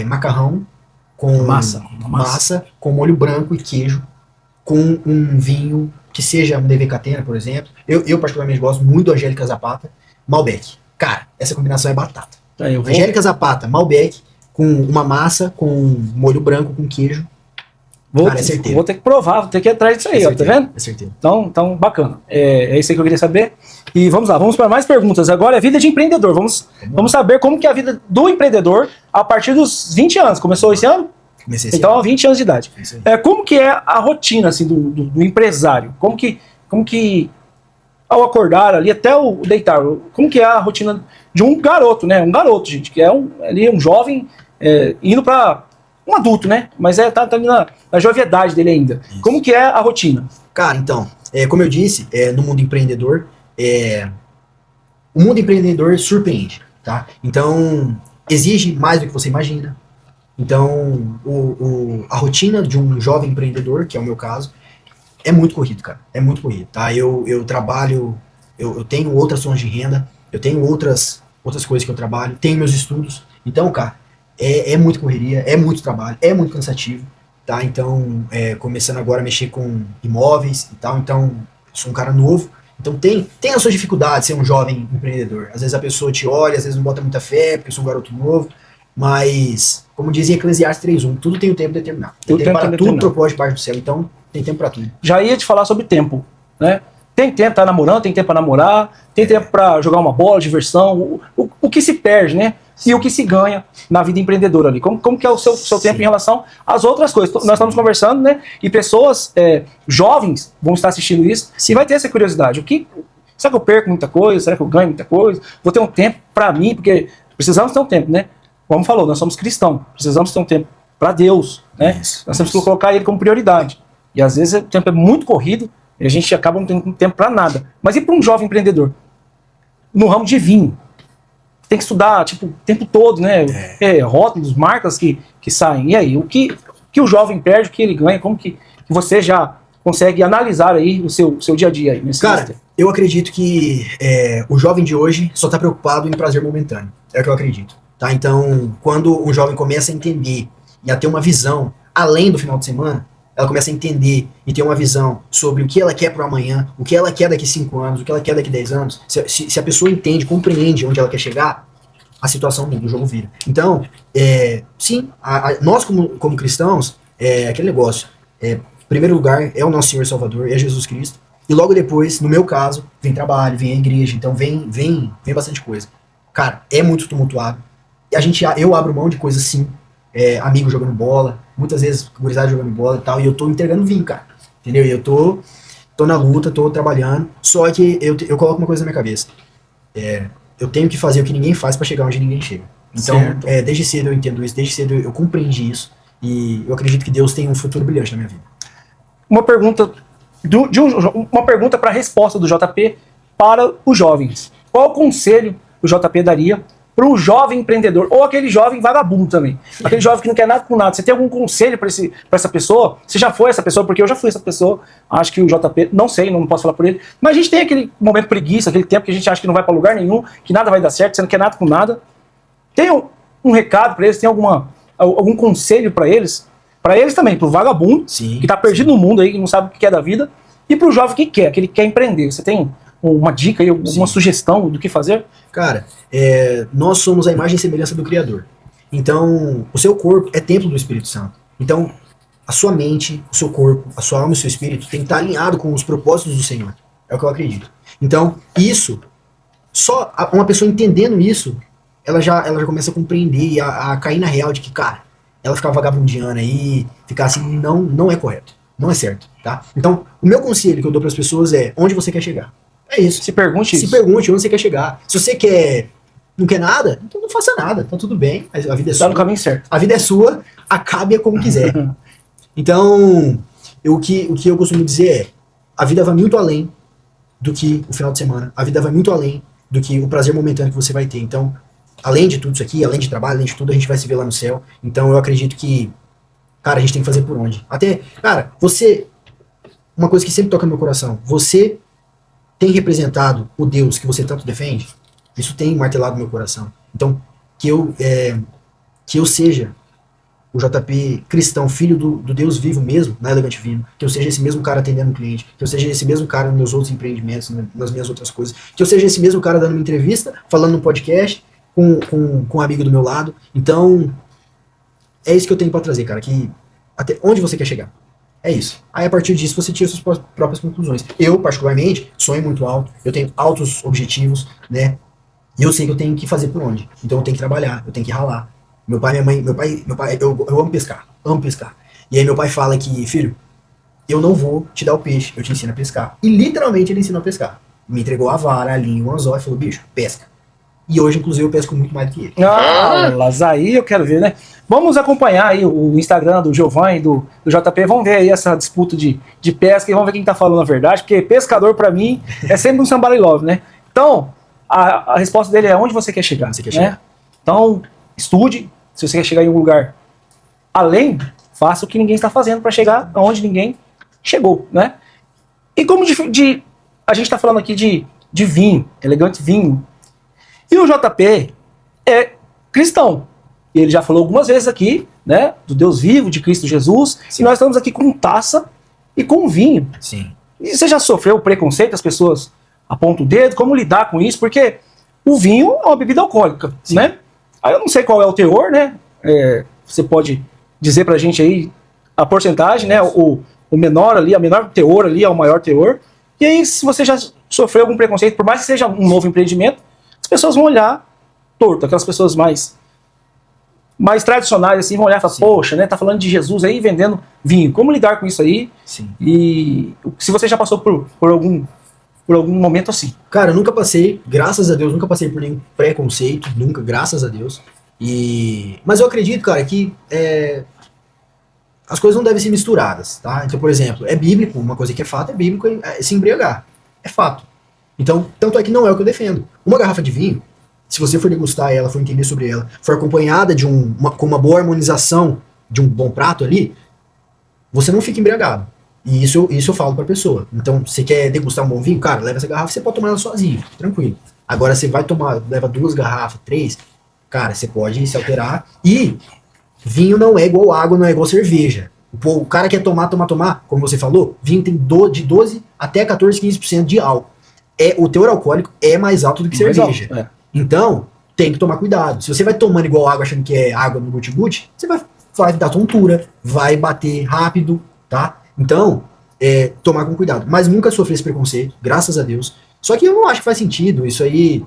macarrão com massa, com molho branco e queijo, com um vinho que seja um DV Catena, por exemplo. Eu particularmente gosto muito do Angélica Zapata, Malbec. Cara, essa combinação é batata. Angélica Zapata, Malbec, com uma massa, com molho branco, com queijo. Cara, é certeza. Vou ter que provar, vou ter que ir atrás disso aí, ó, tá vendo? É certeza. Então, bacana. É isso aí que eu queria saber. E vamos lá, vamos para mais perguntas. Agora é vida de empreendedor. Vamos saber como que é a vida do empreendedor a partir dos 20 anos. Começou esse ano? Comecei esse então, ano. 20 anos de idade. Como que é a rotina assim, do empresário? Como que ao acordar ali até o deitar, como que é a rotina de um garoto, né? Um garoto, gente, que é um jovem indo para um adulto, né? Mas tá ali na joviedade dele ainda. Isso. Como que é a rotina? Cara, então, como eu disse, no mundo empreendedor, o mundo empreendedor surpreende, tá? Então, exige mais do que você imagina. Então, a rotina de um jovem empreendedor, que é o meu caso, é muito corrido, cara. É muito corrido, tá? Eu trabalho, eu tenho outras fontes de renda, eu tenho outras coisas que eu trabalho, tenho meus estudos. Então, cara, é muita correria, é muito trabalho, é muito cansativo, tá? Então, começando agora a mexer com imóveis e tal, então, eu sou um cara novo, então tem as suas dificuldades ser um jovem empreendedor. Às vezes a pessoa te olha, às vezes não bota muita fé, porque eu sou um garoto novo, mas, como dizia Eclesiastes 3:1, tudo tem o tempo determinado. Tem tempo para tudo, propósito debaixo do céu, então tem tempo para tudo. Já ia te falar sobre tempo, né? Tem tempo pra namorando, tem tempo pra namorar, tem tempo pra jogar uma bola, diversão, o que se perde, né? E o que se ganha na vida empreendedora ali. Como que é o seu tempo em relação às outras coisas? Nós estamos conversando, né? E pessoas jovens vão estar assistindo isso e vai ter essa curiosidade. Será que eu perco muita coisa? Será que eu ganho muita coisa? Vou ter um tempo pra mim, porque precisamos ter um tempo, né? Como falou, nós somos cristãos, precisamos ter um tempo pra Deus, né? Nós temos que colocar ele como prioridade. E às vezes o tempo é muito corrido e a gente acaba não tendo tempo pra nada. Mas e para um jovem empreendedor? No ramo de vinho. Tem que estudar, tipo, o tempo todo, né? Rótulos, marcas que saem. E aí, o que o jovem perde, o que ele ganha, como que você já consegue analisar aí o seu dia a dia aí? Cara, eu acredito que o jovem de hoje só está preocupado em prazer momentâneo. É o que eu acredito. Tá? Então, quando um jovem começa a entender e a ter uma visão além do final de semana, ela começa a entender e ter uma visão sobre o que ela quer para o amanhã, o que ela quer daqui 5 anos, o que ela quer daqui 10 anos. Se a pessoa entende, compreende onde ela quer chegar, a situação muda, o jogo vira. Então, sim, nós como cristãos, aquele negócio, em primeiro lugar, é o nosso Senhor Salvador, é Jesus Cristo, e logo depois, no meu caso, vem trabalho, vem a igreja, então vem bastante coisa. Cara, é muito tumultuado. Eu abro mão de coisas sim, amigo jogando bola, muitas vezes gurizada jogando bola e tal, e eu tô entregando vinho, cara, entendeu? E eu tô na luta, tô trabalhando, só que eu coloco uma coisa na minha cabeça, eu tenho que fazer o que ninguém faz pra chegar onde ninguém chega. Então, desde cedo eu entendo isso, desde cedo eu compreendi isso, e eu acredito que Deus tem um futuro brilhante na minha vida. Uma pergunta uma pergunta para a resposta do JP para os jovens. Qual conselho o JP daria para um jovem empreendedor, ou aquele jovem vagabundo também, aquele jovem que não quer nada com nada? Você tem algum conselho para essa pessoa? Você já foi essa pessoa? Porque eu já fui essa pessoa. Acho que o JP, não sei, não posso falar por ele, mas a gente tem aquele momento preguiça, aquele tempo que a gente acha que não vai para lugar nenhum, que nada vai dar certo, você não quer nada com nada. Tem um recado para eles? Tem algum conselho para eles? Para eles também, para o vagabundo, que está perdido no mundo aí, que não sabe o que é da vida, e para o jovem que ele quer empreender. Você tem uma dica aí, uma sugestão do que fazer? Cara, nós somos a imagem e semelhança do Criador. Então, o seu corpo é templo do Espírito Santo. Então, a sua mente, o seu corpo, a sua alma e o seu espírito tem que estar alinhado com os propósitos do Senhor. É o que eu acredito. Então, só uma pessoa entendendo isso, ela já começa a compreender e a cair na real de que, cara, ela ficar vagabundiana aí, ficar assim, não é correto. Não é certo, tá? Então, o meu conselho que eu dou para as pessoas é: onde você quer chegar? É isso. Se pergunte onde você quer chegar. Se você não quer nada, então não faça nada. Tá tudo bem. A vida é sua. Tá no caminho certo. A vida é sua, acabe-a como quiser. Então, o que eu costumo dizer é: a vida vai muito além do que o final de semana. A vida vai muito além do que o prazer momentâneo que você vai ter. Então, além de tudo isso aqui, além de trabalho, além de tudo, a gente vai se ver lá no céu. Então, eu acredito que, cara, a gente tem que fazer por onde. Até, cara, uma coisa que sempre toca no meu coração: você tem representado o Deus que você tanto defende? Isso tem martelado no meu coração. Então, que eu seja o JP cristão, filho do Deus vivo mesmo, na Elegante Vinho, que eu seja esse mesmo cara atendendo o cliente, que eu seja esse mesmo cara nos meus outros empreendimentos, nas minhas outras coisas, que eu seja esse mesmo cara dando uma entrevista, falando no podcast, com um amigo do meu lado. Então, é isso que eu tenho pra trazer, cara, que até onde você quer chegar. É isso. Aí, a partir disso, você tira suas próprias conclusões. Eu, particularmente, sonho muito alto, eu tenho altos objetivos, né? E eu sei que eu tenho que fazer por onde. Então, eu tenho que trabalhar, eu tenho que ralar. Meu pai, eu amo pescar. E aí, meu pai fala que, filho, eu não vou te dar o peixe, eu te ensino a pescar. E, literalmente, ele ensinou a pescar. Me entregou a vara, a linha, o anzol e falou: bicho, pesca. E hoje, inclusive, eu pesco muito mais do que ele. Mas aí eu quero ver, né? Vamos acompanhar aí o Instagram do Giovanni e do JP. Vamos ver aí essa disputa de pesca e vamos ver quem tá falando a verdade. Porque pescador, pra mim, é sempre um somebody love, né? Então, a resposta dele é: onde você quer chegar? Você quer chegar. Então, estude. Se você quer chegar em um lugar além, faça o que ninguém está fazendo para chegar aonde ninguém chegou, né? E como a gente está falando aqui de vinho, elegante vinho, e o JP é cristão. E ele já falou algumas vezes aqui, né, do Deus vivo, de Cristo Jesus. Sim. E nós estamos aqui com taça e com vinho. Sim. E você já sofreu preconceito? As pessoas apontam o dedo? Como lidar com isso? Porque o vinho é uma bebida alcoólica, sim, né? Aí eu não sei qual é o teor, né? Você pode dizer pra gente aí a porcentagem, né? O menor ali, a menor teor ali é o maior teor. E aí, se você já sofreu algum preconceito, por mais que seja um novo empreendimento, as pessoas vão olhar torto, aquelas pessoas mais tradicionais, assim, vão olhar e falar, poxa, né, tá falando de Jesus aí vendendo vinho, como lidar com isso aí? Sim. E se você já passou por algum momento assim. Cara, eu nunca passei, graças a Deus, nunca passei por nenhum preconceito, nunca, graças a Deus. Mas eu acredito, cara, que as coisas não devem ser misturadas, tá? Então, por exemplo, é bíblico, uma coisa que é fato, é bíblico se embriagar. É fato. Então, tanto é que não é o que eu defendo. Uma garrafa de vinho, se você for degustar ela, for entender sobre ela, for acompanhada com uma boa harmonização de um bom prato ali, você não fica embriagado. E isso eu falo pra pessoa. Então, você quer degustar um bom vinho? Cara, leva essa garrafa, você pode tomar ela sozinho, tranquilo. Agora, você vai tomar, leva 2 garrafas, 3, cara, você pode se alterar. E vinho não é igual água, não é igual cerveja. O cara quer tomar, como você falou, vinho tem de 12 até 14, 15% de álcool. O teor alcoólico é mais alto do que cerveja. Alto, Então, tem que tomar cuidado. Se você vai tomando igual água, achando que é água no guti-guti, você vai dar tontura, vai bater rápido, tá? Então, tomar com cuidado. Mas nunca sofri esse preconceito, graças a Deus. Só que eu não acho que faz sentido. Isso aí,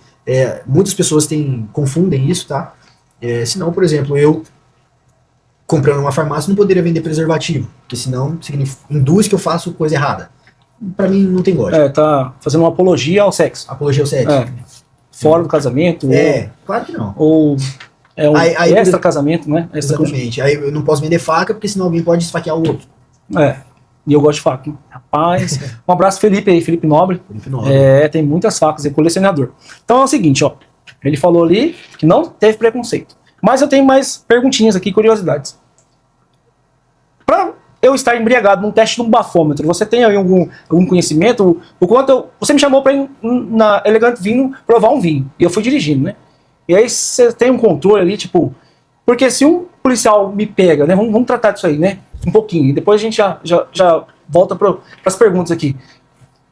muitas pessoas confundem isso, tá? Senão, por exemplo, eu comprando uma farmácia não poderia vender preservativo, porque senão induz que eu faço coisa errada. Pra mim não tem lógica. Tá fazendo uma apologia ao sexo. Apologia ao sexo. Fora do casamento. Claro que não. Ou aí extra-casamento, né? Exatamente. Aí eu não posso vender faca, porque senão alguém pode esfaquear o outro. E eu gosto de faca. Rapaz, um abraço Felipe aí, Felipe Nobre. Tem muitas facas, é colecionador. Então é o seguinte, ó. Ele falou ali que não teve preconceito. Mas eu tenho mais perguntinhas aqui, curiosidades. Pra eu estar embriagado num teste de um bafômetro, você tem aí algum conhecimento? Você me chamou pra ir na Elegante Vinho provar um vinho. E eu fui dirigindo, né? E aí você tem um controle ali, tipo... Porque se um policial me pega, né? Vamos tratar disso aí, né? Um pouquinho. E depois a gente já volta para as perguntas aqui.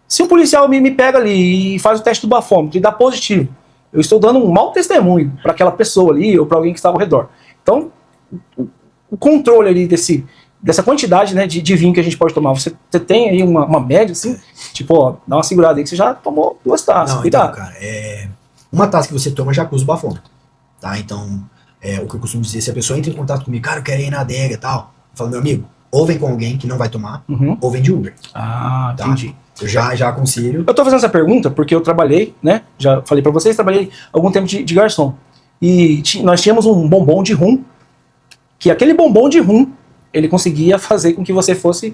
Se um policial me pega ali e faz o teste do bafômetro e dá positivo, eu estou dando um mau testemunho para aquela pessoa ali ou para alguém que está ao redor. Então, o controle ali dessa quantidade, né, de vinho que a gente pode tomar, você tem aí uma média, assim? Tipo, ó, dá uma segurada aí que você já tomou 2 taças. Não, então, cara, uma taça que você toma já acusa o bafômetro. Tá? Então, o que eu costumo dizer, se a pessoa entra em contato comigo, cara, eu quero ir na adega e tal, eu falo, meu amigo, ou vem com alguém que não vai tomar, ou vem de Uber. Tá? Entendi. Eu já aconselho. Eu tô fazendo essa pergunta porque eu trabalhei, né? Já falei pra vocês, trabalhei algum tempo de garçom. E nós tínhamos um bombom de rum, que aquele bombom de rum, ele conseguia fazer com que você fosse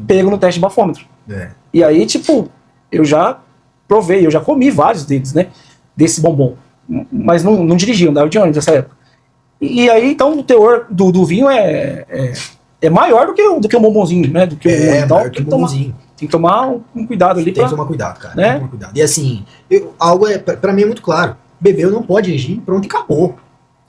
pego no teste de bafômetro. E aí, tipo, eu já provei, eu já comi vários deles, né? Desse bombom. Mas não dirigia, andava de ônibus nessa época. E aí, então, o teor do vinho é maior do que o bombonzinho, né? Do que o maior que o bombonzinho. Tem que tomar um cuidado ali. Tem que tomar cuidado, cara. Né? Tem que tomar cuidado. E assim, pra mim é muito claro. Bebeu não pode dirigir, pronto, e acabou.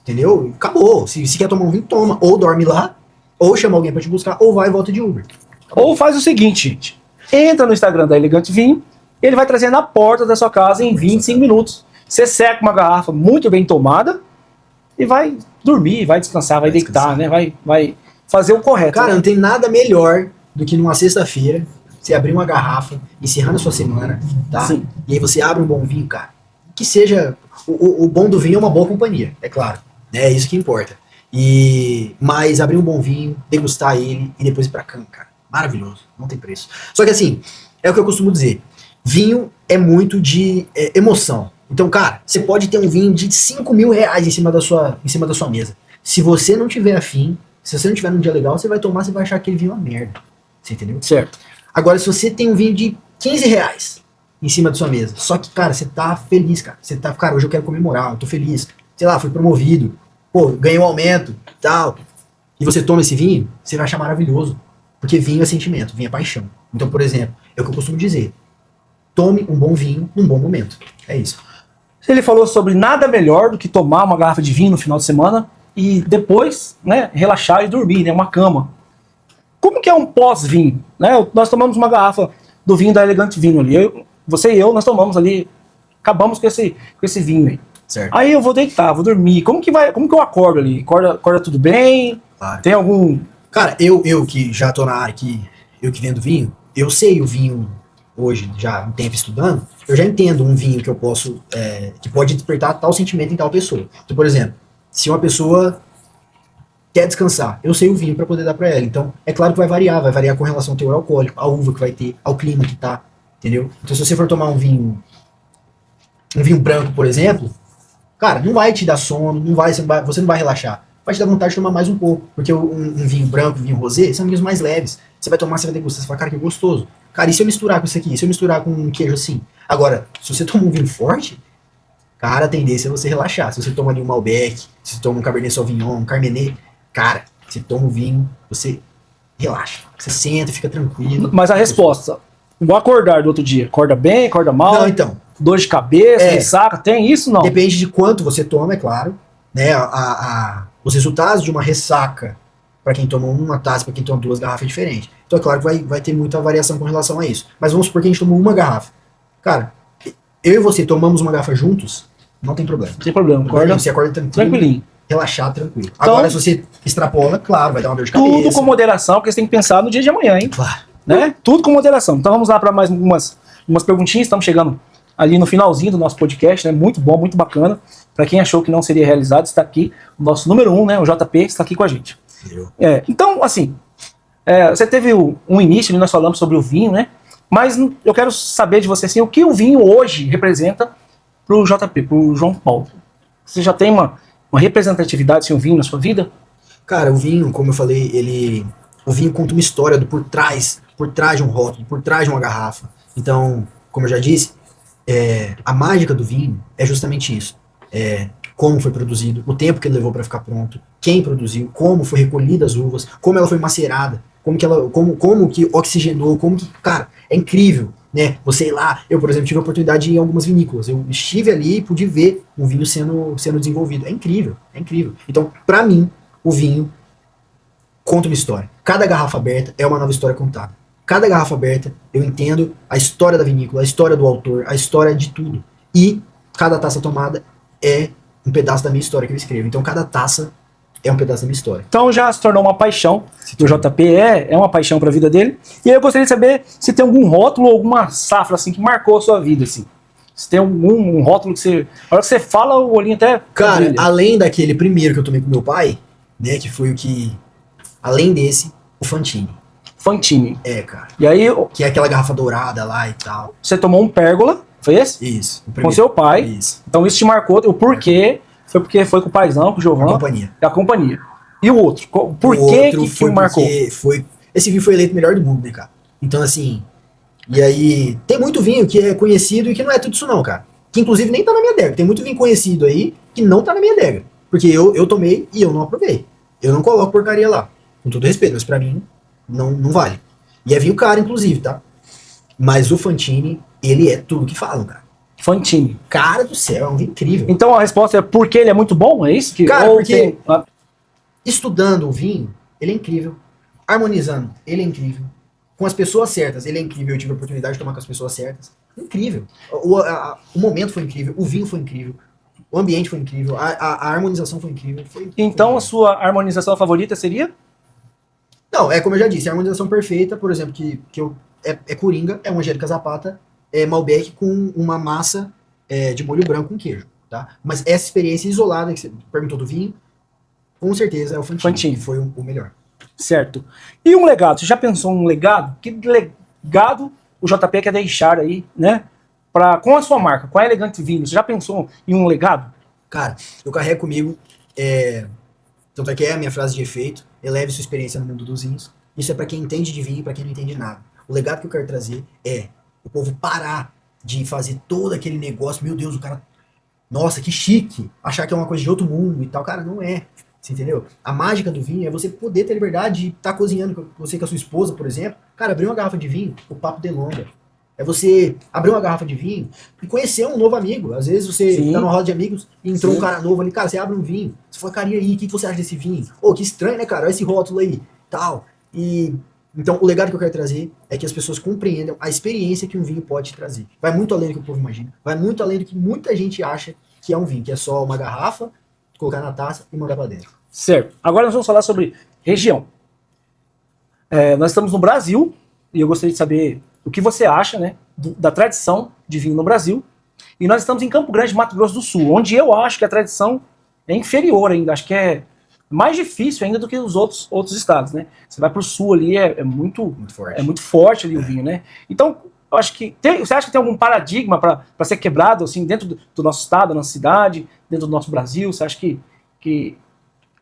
Entendeu? Acabou. Se quer tomar um vinho, toma. Ou dorme lá, ou chama alguém pra te buscar, ou vai e volta de Uber. Acabou. Ou faz o seguinte, gente. Entra no Instagram da Elegante Vinho, ele vai trazer na porta da sua casa em 25 minutos. Você seca uma garrafa muito bem tomada e vai dormir, vai descansar, vai deitar, né? Vai fazer o correto. Cara, né? não tem nada melhor do que numa sexta-feira você abrir uma garrafa, encerrando a sua semana, tá? Sim. E aí você abre um bom vinho, cara. Que seja... O bom do vinho é uma boa companhia, é claro. É isso que importa. Mas abrir um bom vinho, degustar ele e depois ir pra cama, cara. Maravilhoso, não tem preço. Só que assim, é o que eu costumo dizer. Vinho é muito de emoção. Então, cara, você pode ter um vinho de 5 mil reais em cima da sua mesa. Se você não tiver afim, se você não tiver num dia legal, você vai tomar, você vai achar aquele vinho uma merda. Você entendeu? Certo. Agora, se você tem um vinho de 15 reais em cima da sua mesa, só que, cara, você tá feliz, cara. Você tá, cara, hoje eu quero comemorar, eu tô feliz. Sei lá, fui promovido, pô, ganhei um aumento, tal. E você toma esse vinho, você vai achar maravilhoso. Porque vinho é sentimento, vinho é paixão. Então, por exemplo, é o que eu costumo dizer. Tome um bom vinho num bom momento. É isso. Ele falou sobre nada melhor do que tomar uma garrafa de vinho no final de semana e depois, né, relaxar e dormir, né, uma cama. Como que é um pós-vinho? Né? Nós tomamos uma garrafa do vinho da Elegante Vinho ali. Você e eu, nós tomamos ali, acabamos com esse vinho aí. Certo. Aí eu vou deitar, vou dormir. Como que eu acordo ali? Acorda tudo bem? Claro. Tem algum... Cara, eu que já tô na área, eu que vendo vinho, eu sei o vinho hoje, já um tempo estudando, eu já entendo um vinho que eu posso, que pode despertar tal sentimento em tal pessoa. Então, por exemplo, se uma pessoa quer descansar, eu sei o vinho para poder dar para ela. Então, é claro que vai variar com relação ao teor alcoólico, a uva que vai ter, ao clima que tá, entendeu? Então, se você for tomar um vinho branco, por exemplo, cara, não vai te dar sono, você não vai relaxar. Vai te dar vontade de tomar mais um pouco, porque um vinho branco, um vinho rosé, são vinhos mais leves. Você vai tomar, você vai degustar, você vai falar, cara, que gostoso. Cara, e se eu misturar com isso aqui? E se eu misturar com um queijo assim? Agora, se você toma um vinho forte, cara, a tendência é você relaxar. Se você toma ali um Malbec, se você toma um Cabernet Sauvignon, um Carmenet, cara, você toma o vinho, você relaxa. Você senta, fica tranquilo. Mas a resposta, vou acordar do outro dia, acorda bem, acorda mal? Não, então. Dor de cabeça, ressaca, tem isso não? Depende de quanto você toma, é claro. Né? Os resultados de uma ressaca, para quem toma uma taça, para quem toma 2 garrafas, é diferente. Então é claro que vai ter muita variação com relação a isso. Mas vamos supor que a gente tomou uma garrafa. Cara, eu e você tomamos uma garrafa juntos, não tem problema. Não tem problema, acorda, você acorda tranquilinho. Relaxar, tranquilo. Então, agora, se você extrapola, claro, vai dar uma dor de cabeça. Tudo com moderação, porque você tem que pensar no dia de amanhã, hein? Claro. Né? Tudo com moderação. Então vamos lá para mais umas perguntinhas. Estamos chegando ali no finalzinho do nosso podcast, né? Muito bom, muito bacana. Para quem achou que não seria realizado, está aqui o nosso número 1, né? O JP está aqui com a gente. Então, assim, você teve um início, nós falamos sobre o vinho, né? Mas eu quero saber de você, assim, o que o vinho hoje representa para o JP, para o João Paulo. Você já tem uma representatividade, assim, o vinho na sua vida? Cara, o vinho, como eu falei, o vinho conta uma história do por trás de um rótulo, por trás de uma garrafa. Então, como eu já disse, a mágica do vinho é justamente isso. Como foi produzido, o tempo que ele levou para ficar pronto, quem produziu, como foi recolhida as uvas, como ela foi macerada, como que oxigenou, cara, é incrível, né? Você ir lá, eu, por exemplo, tive a oportunidade de ir em algumas vinícolas, eu estive ali e pude ver um vinho sendo desenvolvido. É incrível, é incrível. Então, para mim, o vinho conta uma história. Cada garrafa aberta é uma nova história contada. Cada garrafa aberta, eu entendo a história da vinícola, a história do autor, a história de tudo. E cada taça tomada é um pedaço da minha história que eu escrevo. Então cada taça é um pedaço da minha história. Então já se tornou uma paixão. O JP é uma paixão para a vida dele. E aí eu gostaria de saber se tem algum rótulo ou alguma safra assim que marcou a sua vida, assim. Se tem um rótulo que você... A hora que você fala, o olhinho até... Cara, brilha. além daquele primeiro que eu tomei com meu pai, né, que foi o que... Além desse, o Fantini. Fantini. Cara. E aí... Que é aquela garrafa dourada lá e tal. Você tomou um Pérgola, foi esse? Isso. Com seu pai. Isso. Então isso te marcou. O porquê foi porque foi com o paizão, com o Giovanni. A companhia. E o outro? Por que marcou? Esse vinho foi eleito o melhor do mundo, né, cara? Então, assim... E aí... Tem muito vinho que é conhecido e que não é tudo isso não, cara. Que inclusive nem tá na minha adega. Tem muito vinho conhecido aí que não tá na minha adega. Porque eu tomei e eu não aprovei. Eu não coloco porcaria lá. Com todo respeito, mas pra mim não vale. E é vinho caro, inclusive, tá? Mas o Fantini, ele é tudo que falam, cara. Fantini. Cara do céu, é um vinho incrível. Então a resposta é porque ele é muito bom? É isso? Cara, porque estudando o vinho, ele é incrível. Harmonizando, ele é incrível. Com as pessoas certas, ele é incrível. Eu tive a oportunidade de tomar com as pessoas certas. Incrível. O momento foi incrível, o vinho foi incrível, o ambiente foi incrível, a harmonização foi incrível. Então a sua harmonização favorita seria? Não, como eu já disse, a harmonização perfeita, por exemplo, é Coringa, é um Angélica Zapata, é Malbec com uma massa de molho branco com queijo, tá? Mas essa experiência isolada, que você perguntou do vinho, com certeza é o Fantini. Que foi o melhor. Certo. E um legado? Você já pensou um legado? Que legado o JP quer deixar aí, né? Com a sua marca, com a Elegante Vinho? Você já pensou em um legado? Cara, eu carrego comigo, tanto é que é a minha frase de efeito, eleve sua experiência no mundo dos vinhos. Isso é pra quem entende de vinho e pra quem não entende nada. O legado que eu quero trazer é o povo parar de fazer todo aquele negócio, meu Deus, o cara, nossa, que chique, achar que é uma coisa de outro mundo e tal. Cara, não é. Você entendeu? A mágica do vinho é você poder ter liberdade de estar cozinhando com você com a sua esposa, por exemplo. Cara, abrir uma garrafa de vinho, o papo delonga. É você abrir uma garrafa de vinho e conhecer um novo amigo. Às vezes você tá numa roda de amigos e entrou um cara novo ali, cara, você abre um vinho. Você fala, cara, e aí, o que você acha desse vinho? Que estranho, né, cara? Olha esse rótulo aí, tal. Então, o legado que eu quero trazer é que as pessoas compreendam a experiência que um vinho pode trazer. Vai muito além do que o povo imagina. Vai muito além do que muita gente acha que é um vinho, que é só uma garrafa, colocar na taça e mandar pra dentro. Certo. Agora nós vamos falar sobre região. Nós estamos no Brasil e eu gostaria de saber o que você acha, né, da tradição de vinho no Brasil. E nós estamos em Campo Grande, Mato Grosso do Sul, onde eu acho que a tradição é inferior ainda, acho que é mais difícil ainda do que os outros estados, né? Você vai para o sul ali, é muito forte ali o vinho, né? Então, eu acho que você acha que tem algum paradigma para ser quebrado assim dentro do nosso estado, da nossa cidade, dentro do nosso Brasil? Você acha que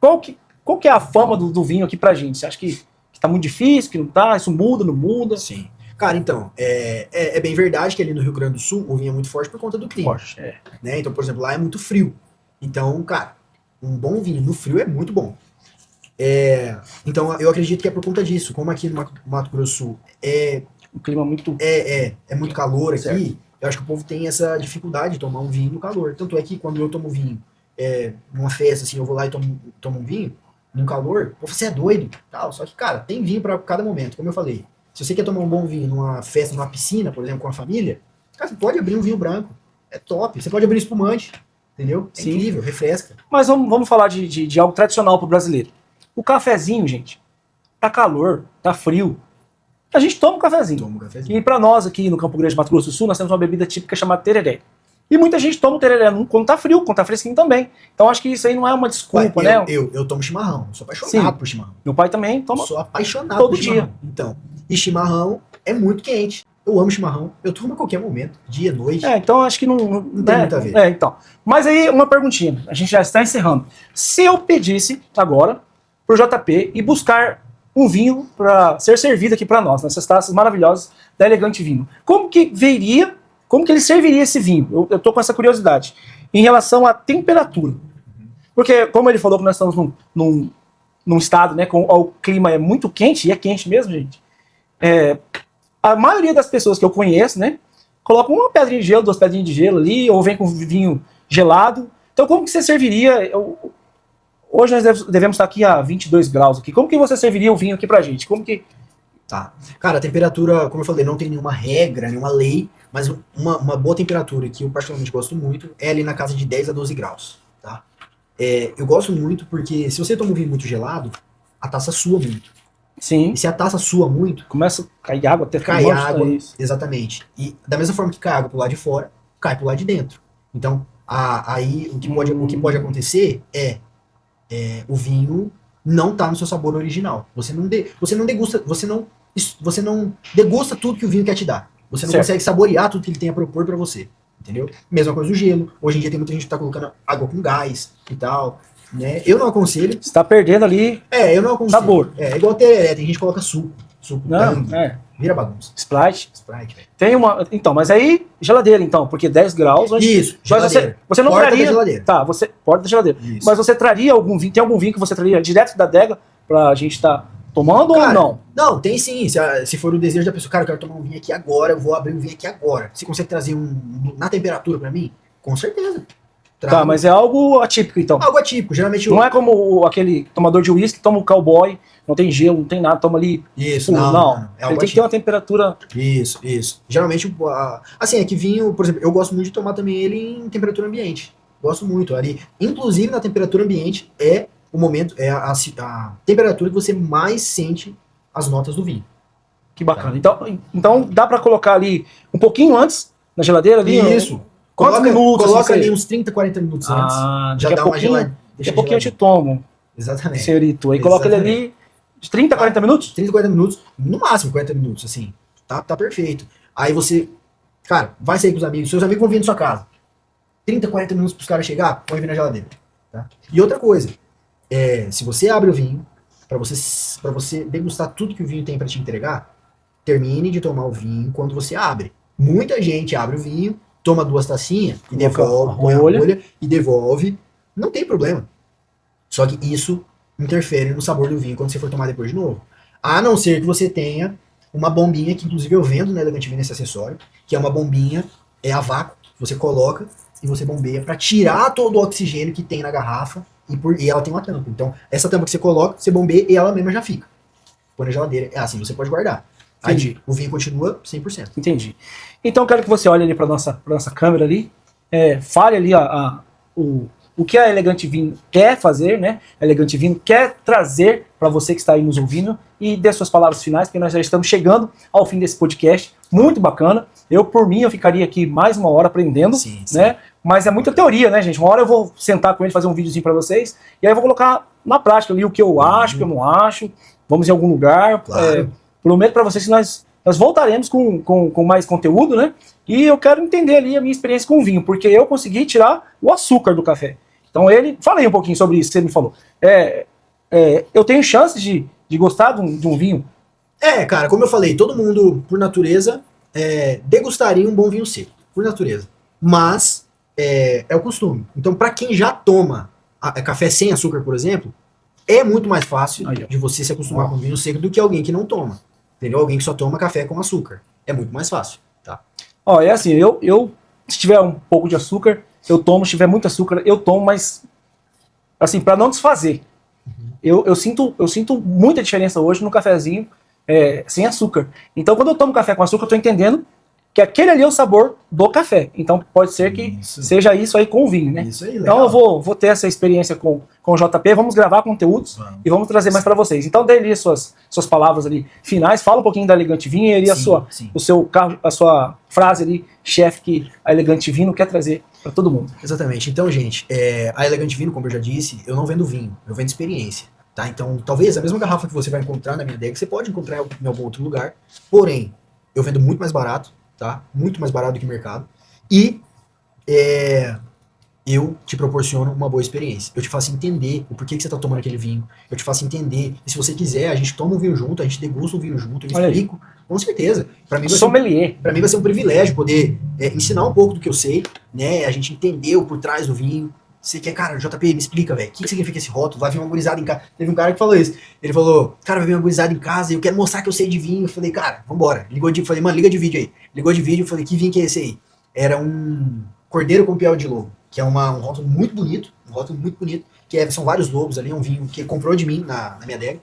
qual que é a fama do vinho aqui pra gente? Você acha que tá muito difícil, que não tá? Isso muda, não muda? Sim. Cara, então, é bem verdade que ali no Rio Grande do Sul o vinho é muito forte por conta do clima. Forte, né? Então, por exemplo, lá é muito frio. Então, cara, um bom vinho no frio é muito bom. Então, eu acredito que é por conta disso. Como aqui no Mato Grosso do Sul o clima muito... é muito calor aqui, certo. eu acho que o povo tem essa dificuldade de tomar um vinho no calor. Tanto é que quando eu tomo vinho numa festa, assim, eu vou lá e tomo um vinho no calor, pô, você é doido, tal. Só que, cara, tem vinho para cada momento, como eu falei. Se você quer tomar um bom vinho numa festa, numa piscina, por exemplo, com a família, cara, você pode abrir um vinho branco. É top. Você pode abrir espumante, entendeu? É incrível, refresca. Mas vamos falar de algo tradicional pro brasileiro. O cafezinho, gente, tá calor, tá frio. A gente toma um cafezinho. Toma um cafezinho. E para nós aqui no Campo Grande, Mato Grosso do Sul, nós temos uma bebida típica chamada tereré. E muita gente toma o tereré quando tá frio, quando tá fresquinho também. Então acho que isso aí não é uma desculpa, né? Eu tomo chimarrão. Eu sou apaixonado por chimarrão. Meu pai também toma. Sou apaixonado todo por dia. Chimarrão. Então, e chimarrão é muito quente. Eu amo chimarrão. Eu tomo a qualquer momento. Dia, noite. Então acho que não tem muito a ver. Então. Mas aí uma perguntinha. A gente já está encerrando. Se eu pedisse agora pro JP e buscar um vinho para ser servido aqui para nós, nessas taças maravilhosas da Elegante Vinho, como que ele serviria esse vinho? Eu tô com essa curiosidade. Em relação à temperatura. Porque, como ele falou que nós estamos num estado, né, com o clima é muito quente, e é quente mesmo, gente, a maioria das pessoas que eu conheço, né, colocam uma pedrinha de gelo, 2 pedrinhas de gelo ali, ou vem com vinho gelado. Então, como que você serviria... Hoje nós devemos estar aqui a 22 graus aqui. Como que você serviria o vinho aqui pra gente? Como que... Tá. Cara, a temperatura, como eu falei, não tem nenhuma regra, nenhuma lei, mas uma boa temperatura que eu particularmente gosto muito é ali na casa de 10 a 12 graus, tá? Eu gosto muito porque se você toma um vinho muito gelado, a taça sua muito. Sim. E se a taça sua muito... Começa a cair água até... Cai água, exatamente. E da mesma forma que cai água pro lado de fora, cai pro lado de dentro. Então, aí o que pode acontecer o vinho não tá no seu sabor original. Você não degusta tudo que o vinho quer te dar. Você não consegue saborear tudo que ele tem a propor pra você. Entendeu? Mesma coisa do gelo. Hoje em dia tem muita gente que tá colocando água com gás e tal. Né? Eu não aconselho. Você tá perdendo ali. Eu não aconselho. Sabor. É igual tereré, tem gente que coloca suco. Não, vira bagunça. Sprite, velho. Tem uma. Então, mas aí, geladeira, então, porque 10 graus. Isso, mas você não porta traria. da geladeira. Tá, porta da geladeira. Isso. Mas você traria algum vinho? Tem algum vinho que você traria direto da adega pra gente estar tomando, cara, ou não? Não, tem sim. Se for o desejo da pessoa, cara, eu quero tomar um vinho aqui agora, eu vou abrir um vinho aqui agora. Você consegue trazer na temperatura pra mim? Com certeza. Tá, mas é algo atípico, então. Algo atípico, geralmente... Não é como aquele tomador de uísque, toma o cowboy, não tem gelo, não tem nada, toma ali... Isso, não. É ele tem que ter uma temperatura... Isso. Geralmente, assim, é que vinho, por exemplo, eu gosto muito de tomar também ele em temperatura ambiente. Gosto muito. Ali, inclusive, na temperatura ambiente, é o momento, é a temperatura que você mais sente as notas do vinho. Que bacana. Tá. Então dá pra colocar ali um pouquinho antes, na geladeira ali? Isso. Quantos minutos? Coloca ali uns 30, 40 minutos antes. Já dá uma geladinha. Daqui a pouquinho eu te tomo. Exatamente. Senhorito. Aí coloca ele ali de 30 a 40 minutos? 30, 40 minutos. No máximo 40 minutos, assim. Tá perfeito. Aí você, cara, vai sair com os amigos. Seus amigos vão vir na sua casa. 30, 40 minutos pros caras chegar, põe vir na geladeira. Tá? E outra coisa. Se você abre o vinho, pra você degustar tudo que o vinho tem pra te entregar, termine de tomar o vinho quando você abre. Muita gente abre o vinho, toma 2 tacinhas e devolve, põe a rolha e devolve. Não tem problema. Só que isso interfere no sabor do vinho quando você for tomar depois de novo. A não ser que você tenha uma bombinha, que inclusive eu vendo na Elegante Vinho esse acessório, que é uma bombinha, a vácuo, que você coloca e você bombeia para tirar todo o oxigênio que tem na garrafa e ela tem uma tampa. Então, essa tampa que você coloca, você bombeia e ela mesma já fica. Põe na geladeira. Assim, você pode guardar. Aí o vinho continua 100%. Entendi. Então eu quero que você olhe ali para nossa câmera ali, fale ali o que a Elegante Vinho quer fazer, né? A Elegante Vinho quer trazer para você que está aí nos ouvindo e dê suas palavras finais, porque nós já estamos chegando ao fim desse podcast. Muito bacana. Por mim, eu ficaria aqui mais uma hora aprendendo, Sim, sim. né? Mas é muita teoria, né, gente? Uma hora eu vou sentar com ele, fazer um videozinho para vocês, e aí eu vou colocar na prática ali o que eu acho, o que eu não acho. Vamos em algum lugar. Claro. Prometo para vocês que nós voltaremos com mais conteúdo, né? E eu quero entender ali a minha experiência com o vinho, porque eu consegui tirar o açúcar do café. Então falei um pouquinho sobre isso que você me falou. Eu tenho chance de gostar de um vinho. Cara, como eu falei, todo mundo, por natureza, degustaria um bom vinho seco, por natureza. Mas é o costume. Então, para quem já toma café sem açúcar, por exemplo, é muito mais fácil de você se acostumar com vinho seco do que alguém que não toma. Entendeu? Alguém que só toma café com açúcar. É muito mais fácil, tá? É assim, se tiver um pouco de açúcar, eu tomo. Se tiver muito açúcar, eu tomo, mas assim, para não desfazer. Eu sinto muita diferença hoje no cafezinho sem açúcar. Então, quando eu tomo café com açúcar, eu tô entendendo que aquele ali é o sabor do café. Então, pode ser que seja isso aí com o vinho, né? Isso aí, legal. Então, eu vou ter essa experiência com o JP, vamos gravar conteúdos e vamos trazer mais para vocês. Então, dê ali suas palavras ali finais, fala um pouquinho da Elegante Vinho e a sua frase ali, chefe, que a Elegante Vinho quer trazer para todo mundo. Exatamente. Então, gente, a Elegante Vinho, como eu já disse, eu não vendo vinho, eu vendo experiência. Tá? Então, talvez a mesma garrafa que você vai encontrar na minha adega, você pode encontrar em algum outro lugar. Porém, eu vendo muito mais barato, tá? Muito mais barato do que o mercado. E eu te proporciono uma boa experiência. Eu te faço entender o porquê que você está tomando aquele vinho. Eu te faço entender. E se você quiser, a gente toma um vinho junto, a gente degusta um vinho junto, eu explico. Com certeza. Para mim vai ser um privilégio poder ensinar um pouco do que eu sei, né? A gente entender o por trás do vinho. Você quer, cara, JP, me explica, velho, o que significa esse rótulo? Vai vir uma gurizada em casa. Teve um cara que falou isso. Ele falou, cara, vai vir uma gurizada em casa e eu quero mostrar que eu sei de vinho. Eu falei, cara, vambora. Falei, mano, liga de vídeo aí. Ligou de vídeo, eu falei, que vinho que é esse aí? Era um Cordeiro com Piel de Lobo, que é um rótulo muito bonito, que são vários lobos ali, um vinho que ele comprou de mim na minha adega.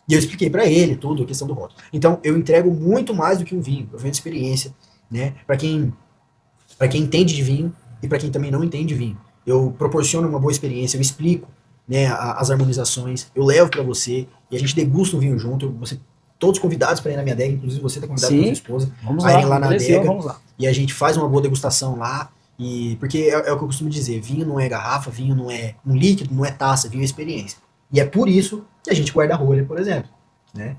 E eu expliquei pra ele tudo, a questão do rótulo. Então, eu entrego muito mais do que um vinho. Eu vendo experiência, né? Pra quem entende de vinho e pra quem também não entende de vinho. Eu proporciono uma boa experiência, eu explico, né, as harmonizações, eu levo para você e a gente degusta um vinho junto. Todos convidados para ir na minha adega, inclusive você está convidado com a sua esposa. Vamos lá na adega. Vamos lá. E a gente faz uma boa degustação lá. Porque é o que eu costumo dizer: vinho não é garrafa, vinho não é um líquido, não é taça, vinho é experiência. E é por isso que a gente guarda a rolha, por exemplo. Né?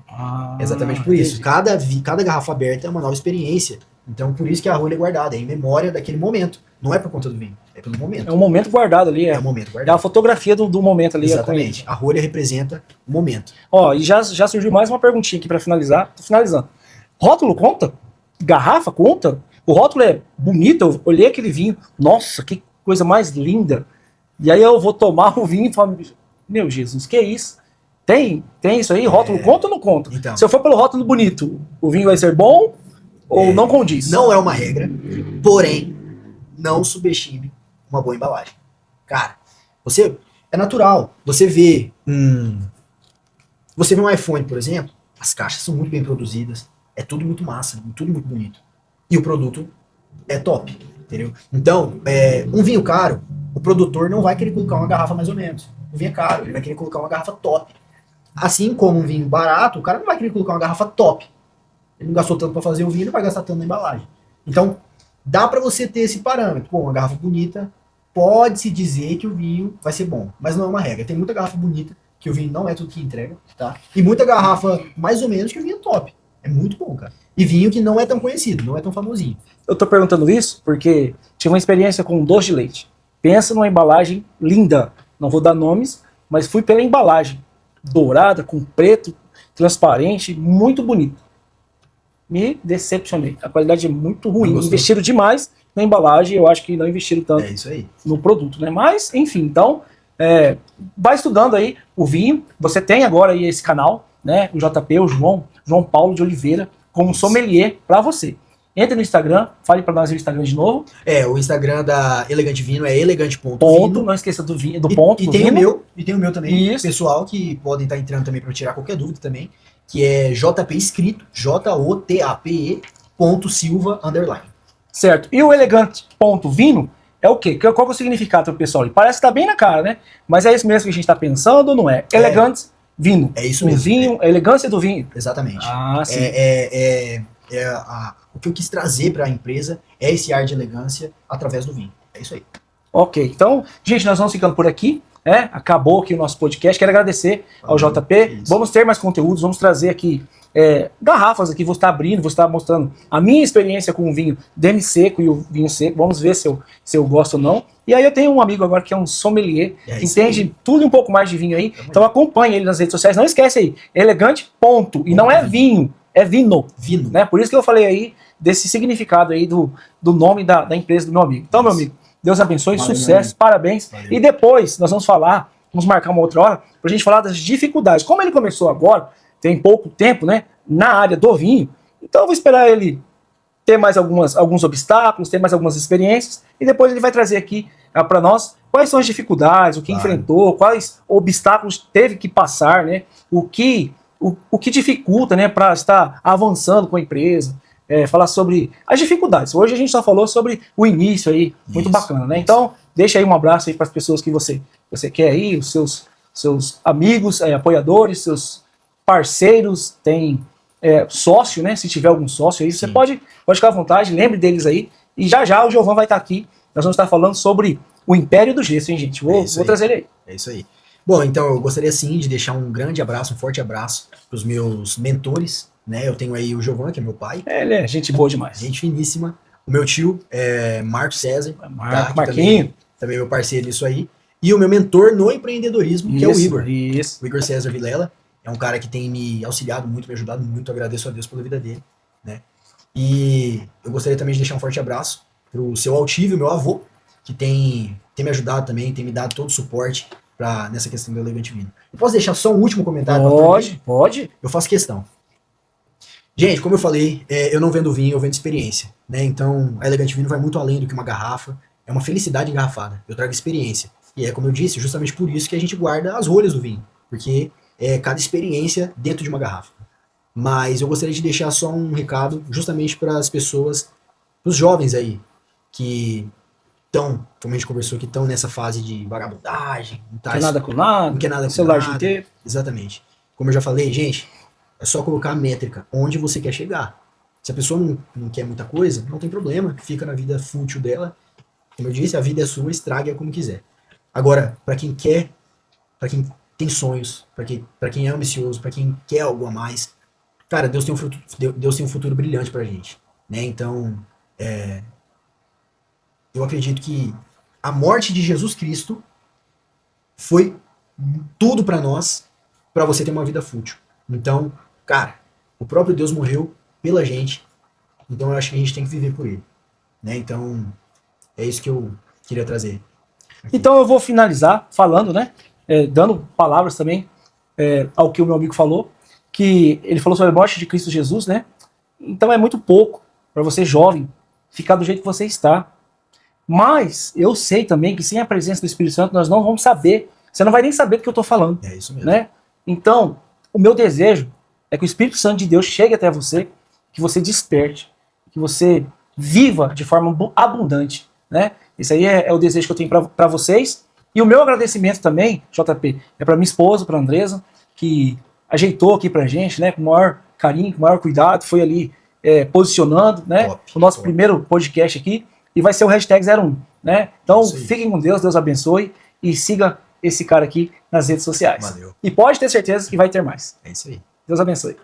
Exatamente por isso. Cada garrafa aberta é uma nova experiência. Então, por isso que a rolha é guardada, é em memória daquele momento. Não é por conta do vinho, é pelo momento. É um momento guardado ali. É um momento guardado. É a fotografia do momento ali. Exatamente. A rolha representa o momento. E já surgiu mais uma perguntinha aqui para finalizar. Tô finalizando. Rótulo conta? Garrafa conta? O rótulo é bonito, eu olhei aquele vinho. Nossa, que coisa mais linda. E aí eu vou tomar o vinho e falo, meu Jesus, que é isso? Tem isso aí? Rótulo conta ou não conta? Então, se eu for pelo rótulo bonito, o vinho vai ser bom ou não condiz? Não é uma regra, porém, não subestime uma boa embalagem. Cara, é natural. Você vê um iPhone, por exemplo, as caixas são muito bem produzidas, é tudo muito massa, tudo muito bonito. E o produto é top, entendeu? Então, um vinho caro, o produtor não vai querer colocar uma garrafa mais ou menos. O vinho é caro, ele vai querer colocar uma garrafa top. Assim como um vinho barato, o cara não vai querer colocar uma garrafa top. Ele não gastou tanto para fazer o vinho, ele vai gastar tanto na embalagem. Então, dá para você ter esse parâmetro. Pô, uma garrafa bonita, pode-se dizer que o vinho vai ser bom, mas não é uma regra. Tem muita garrafa bonita que o vinho não é tudo que entrega, tá? E muita garrafa mais ou menos que o vinho é top. É muito bom, cara. E vinho que não é tão conhecido, não é tão famosinho. Eu tô perguntando isso porque tive uma experiência com doce de leite. Pensa numa embalagem linda. Não vou dar nomes, mas fui pela embalagem. Dourada, com preto, transparente, muito bonito. Me decepcionei. A qualidade é muito ruim. Investiram demais na embalagem, eu acho que não investiram tanto no produto, né? Mas, enfim, então, vai estudando aí o vinho. Você tem agora aí esse canal, né? O JP, o João Paulo de Oliveira, como sommelier para você. Entre no Instagram, fale para nós o Instagram de novo. O Instagram da Elegante Vinho é elegante.vinho. Não esqueça do vinho, do ponto. E tem o meu também, isso. Pessoal, que podem estar entrando também para tirar qualquer dúvida também, que é JP escrito, JOTAPE.Silva_. Certo. E o elegante.vinho é o quê? Qual que é o significado pro pessoal? Parece que tá bem na cara, né? Mas é isso mesmo que a gente tá pensando ou não é? Elegante Vino. É isso O mesmo. vinho, a elegância do vinho. Exatamente. Ah, sim. O que eu quis trazer para a empresa é esse ar de elegância através do vinho. É isso aí. Ok, então, gente, nós vamos ficando por aqui. Acabou aqui o nosso podcast. Quero agradecer ao JP. Vamos ter mais conteúdos, vamos trazer aqui garrafas aqui, vou estar abrindo, vou estar mostrando a minha experiência com o vinho demi seco e o vinho seco. Vamos ver se eu gosto ou não. E aí eu tenho um amigo agora que é um sommelier, que entende tudo e um pouco mais de vinho aí. Então acompanhe ele nas redes sociais. Não esquece aí, elegante ponto. E não é vinho, é vino. Vino. Né? Por isso que eu falei aí desse significado aí do nome da empresa do meu amigo. Então, meu amigo, Deus abençoe, sucesso, parabéns. Valeu. E depois nós vamos marcar uma outra hora, pra gente falar das dificuldades. Como ele começou agora, tem pouco tempo, né, na área do vinho, então eu vou esperar ele ter mais alguns obstáculos, ter mais algumas experiências, e depois ele vai trazer aqui para nós quais são as dificuldades, o que enfrentou, quais obstáculos teve que passar, né, o que dificulta, né, para estar avançando com a empresa. Falar sobre as dificuldades. Hoje a gente só falou sobre o início aí, muito bacana, né? Então, deixa aí um abraço aí para as pessoas que você quer aí, os seus amigos, apoiadores, seus parceiros, tem sócio, né? Se tiver algum sócio aí, você pode ficar à vontade, lembre deles aí. E já o Giovan vai estar aqui. Nós vamos estar falando sobre o Império do Gesso, hein, gente? Vou trazer ele aí. É isso aí. Bom, então eu gostaria sim de deixar um grande abraço, um forte abraço para os meus mentores, né? Eu tenho aí o Giovan, que é meu pai. Ele é gente boa demais. Gente finíssima. O meu tio é Marcos César. Marquinho. Também meu parceiro nisso aí. E o meu mentor no empreendedorismo, que é o Igor. Isso. O Igor César Vilela. É um cara que tem me auxiliado muito, me ajudado muito. Agradeço a Deus pela vida dele, né? E eu gostaria também de deixar um forte abraço pro seu Altívio, meu avô, que tem me ajudado também, tem me dado todo o suporte nessa questão do Elegante Vino. Eu posso deixar só um último comentário? Pode. Eu faço questão. Gente, como eu falei, eu não vendo vinho, eu vendo experiência, né? Então, a Elegante Vino vai muito além do que uma garrafa. É uma felicidade engarrafada. Eu trago experiência. E é como eu disse, justamente por isso que a gente guarda as rolhas do vinho. Porque é cada experiência dentro de uma garrafa. Mas eu gostaria de deixar só um recado justamente para as pessoas, para os jovens aí, que estão, como a gente conversou, que estão nessa fase de vagabundagem. Não quer nada com nada. Não quer nada com celular nada. inteiro. Exatamente. Como eu já falei, gente, é só colocar a métrica onde você quer chegar. Se a pessoa não quer muita coisa, não tem problema, fica na vida fútil dela. Como eu disse, a vida é sua, estrague-a como quiser. Agora, para quem quer, para quem tem sonhos, para quem é ambicioso, para quem quer algo a mais, cara, Deus tem um futuro brilhante pra gente, né? Então, eu acredito que a morte de Jesus Cristo foi tudo para nós, para você ter uma vida fútil. Então, cara, o próprio Deus morreu pela gente, então eu acho que a gente tem que viver por ele, né? Então, é isso que eu queria trazer. Então eu vou finalizar falando, né? Dando palavras também ao que o meu amigo falou, que ele falou sobre a morte de Cristo Jesus, né? Então é muito pouco para você jovem ficar do jeito que você está. Mas eu sei também que sem a presença do Espírito Santo nós não vamos saber. Você não vai nem saber do que eu estou falando. É isso mesmo. Né? Então, o meu desejo é que o Espírito Santo de Deus chegue até você, que você desperte, que você viva de forma abundante, né? Esse aí é o desejo que eu tenho para vocês. E o meu agradecimento também, JP, é para minha esposa, para a Andresa, que ajeitou aqui pra gente, né? Com o maior carinho, com o maior cuidado, foi ali posicionando, né? O nosso primeiro podcast aqui. E vai ser o hashtag 01, né? Então fiquem com Deus, Deus abençoe e siga esse cara aqui nas redes sociais. Valeu. E pode ter certeza que vai ter mais. É isso aí. Deus abençoe.